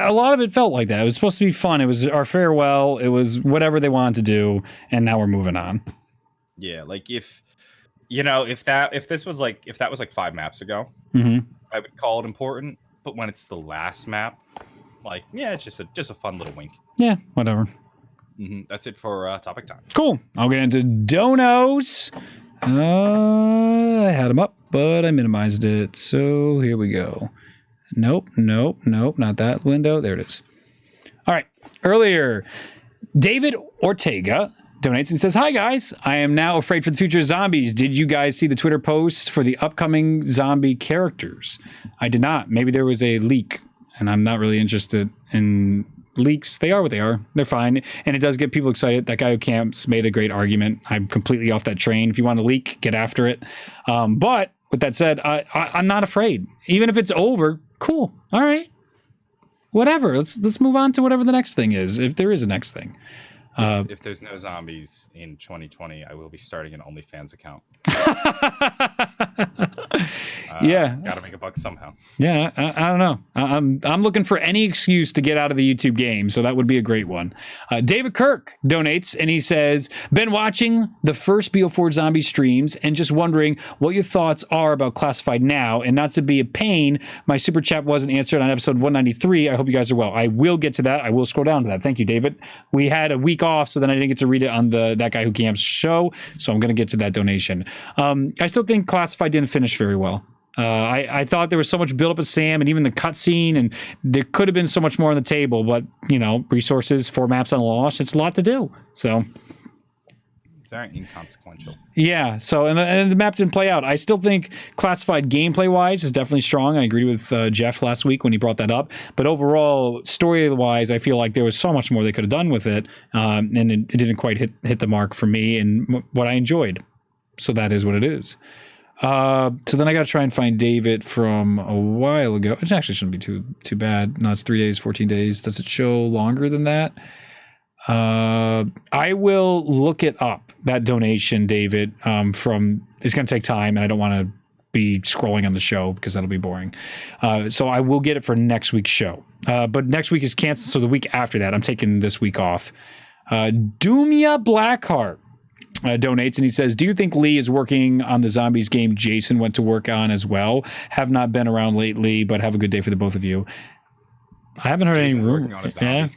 a lot of it felt like that. It was supposed to be fun. It was our farewell. It was whatever they wanted to do, and now we're moving on. Yeah, if that was 5 maps ago, I would call it important. But when it's the last map, it's just a fun little wink. Yeah, whatever. That's it for topic time. Cool. I'll get into donos. I had them up, but I minimized it. So here we go. Nope, not that window. There it is. All right. Earlier, David Ortega donates and says, hi guys, I am now afraid for the future of zombies. Did you guys see the Twitter post for the upcoming zombie characters? I did not. Maybe there was a leak, and I'm not really interested in leaks, they are what they are. They're fine. And it does get people excited. That guy who camps made a great argument. I'm completely off that train. If you want to leak, get after it. But with that said, I'm not afraid. Even if it's over, cool. All right. Whatever. Let's move on to whatever the next thing is, if there is a next thing. If there's no zombies in 2020, I will be starting an OnlyFans account. Yeah, gotta make a buck somehow. Yeah, I don't know. I'm looking for any excuse to get out of the YouTube game, so that would be a great one. David Kirk donates, and he says, been watching the first BO4 zombie streams and just wondering what your thoughts are about Classified now, and not to be a pain, my super chat wasn't answered on episode 193. I hope you guys are well. I will get to that. I will scroll down to that. Thank you, David. We had a week off, so then I didn't get to read it on the That Guy Who Camps show, so I'm going to get to that donation. I still think Classified didn't finish very well. I thought there was so much build up of Sam and even the cutscene, and there could have been so much more on the table, but resources, 4 maps unlocked, it's a lot to do. So it's very inconsequential. Yeah. So and the map didn't play out. I still think Classified gameplay wise is definitely strong. I agreed with Jeff last week when he brought that up. But overall, story wise, I feel like there was so much more they could have done with it, and it didn't quite hit the mark for me and what I enjoyed. So that is what it is. So then I got to try and find David from a while ago. It actually shouldn't be too bad. No, it's 3 days, 14 days. Does it show longer than that? I will look it up, that donation, David, it's going to take time, and I don't want to be scrolling on the show because that'll be boring. So I will get it for next week's show. But next week is canceled, so the week after that, I'm taking this week off. Doomia Blackheart donates, and he says, do you think Lee is working on the zombies game Jason went to work on as well? Have not been around lately, but have a good day for the both of you. I haven't heard any rumors. Yeah,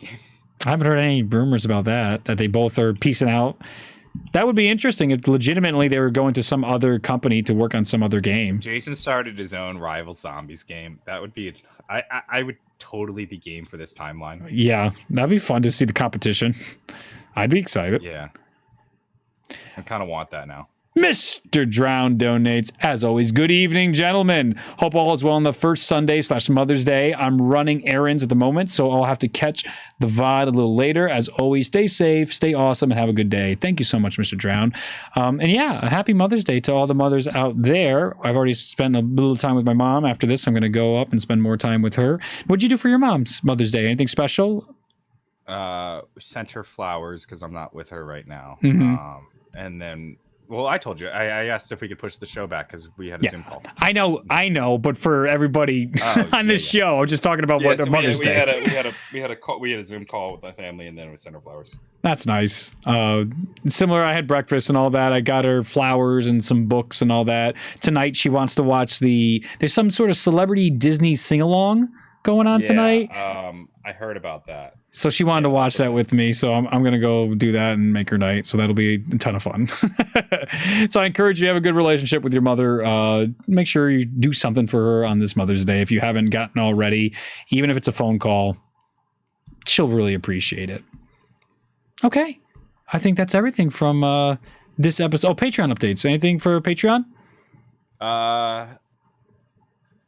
I haven't heard any rumors about that they both are peacing out. That would be interesting if legitimately they were going to some other company to work on some other game. Jason started his own rival zombies game. That would be I would totally be game for this timeline. Yeah, that'd be fun to see the competition. I'd be excited. Yeah. I kind of want that now. Mr. Drown donates, as always, good evening, gentlemen. Hope all is well on the first Sunday/Mother's Day. I'm running errands at the moment, so I'll have to catch the VOD a little later. As always, stay safe, stay awesome, and have a good day. Thank you so much, Mr. Drown. And yeah, a happy Mother's Day to all the mothers out there. I've already spent a little time with my mom. After this, I'm going to go up and spend more time with her. What'd you do for your mom's Mother's Day? Anything special? Sent her flowers because I'm not with her right now. Mm-hmm. And then, well, I told you, I asked if we could push the show back because we had a Zoom call. I know, but for everybody on this show, I'm just talking about what so Mother's Day. We had a Zoom call with my family, and then we sent her flowers. That's nice. Similar, I had breakfast and all that. I got her flowers and some books and all that. Tonight, she wants to watch there's some sort of celebrity Disney sing-along going on tonight. I heard about that. So she wanted to watch that with me, so I'm going to go do that and make her night. So that'll be a ton of fun. So I encourage you to have a good relationship with your mother. Make sure you do something for her on this Mother's Day if you haven't gotten already. Even if it's a phone call, she'll really appreciate it. Okay. I think that's everything from this episode. Oh, Patreon updates. Anything for Patreon?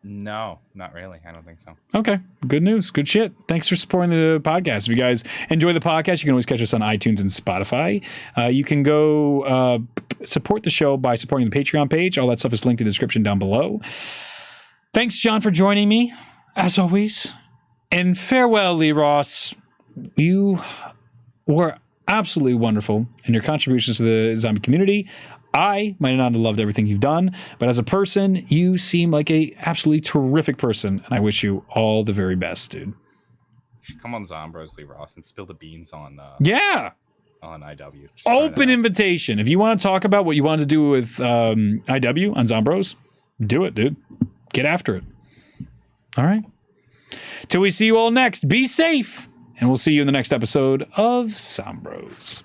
No, not really. I don't think so. Okay. Good news. Good shit. Thanks for supporting the podcast. If you guys enjoy the podcast, you can always catch us on iTunes and Spotify. You can go support the show by supporting the Patreon page. All that stuff is linked in the description down below. Thanks, John, for joining me, as always. And farewell, Lee Ross. You were absolutely wonderful in your contributions to the zombie community. I might not have loved everything you've done, but as a person, you seem like a absolutely terrific person, and I wish you all the very best, dude. You should come on Zombros, Lee Ross, and spill the beans on on IW. Just open invitation. If you want to talk about what you want to do with IW on Zombros, do it, dude. Get after it. All right. Till we see you all next, be safe, and we'll see you in the next episode of Zombros.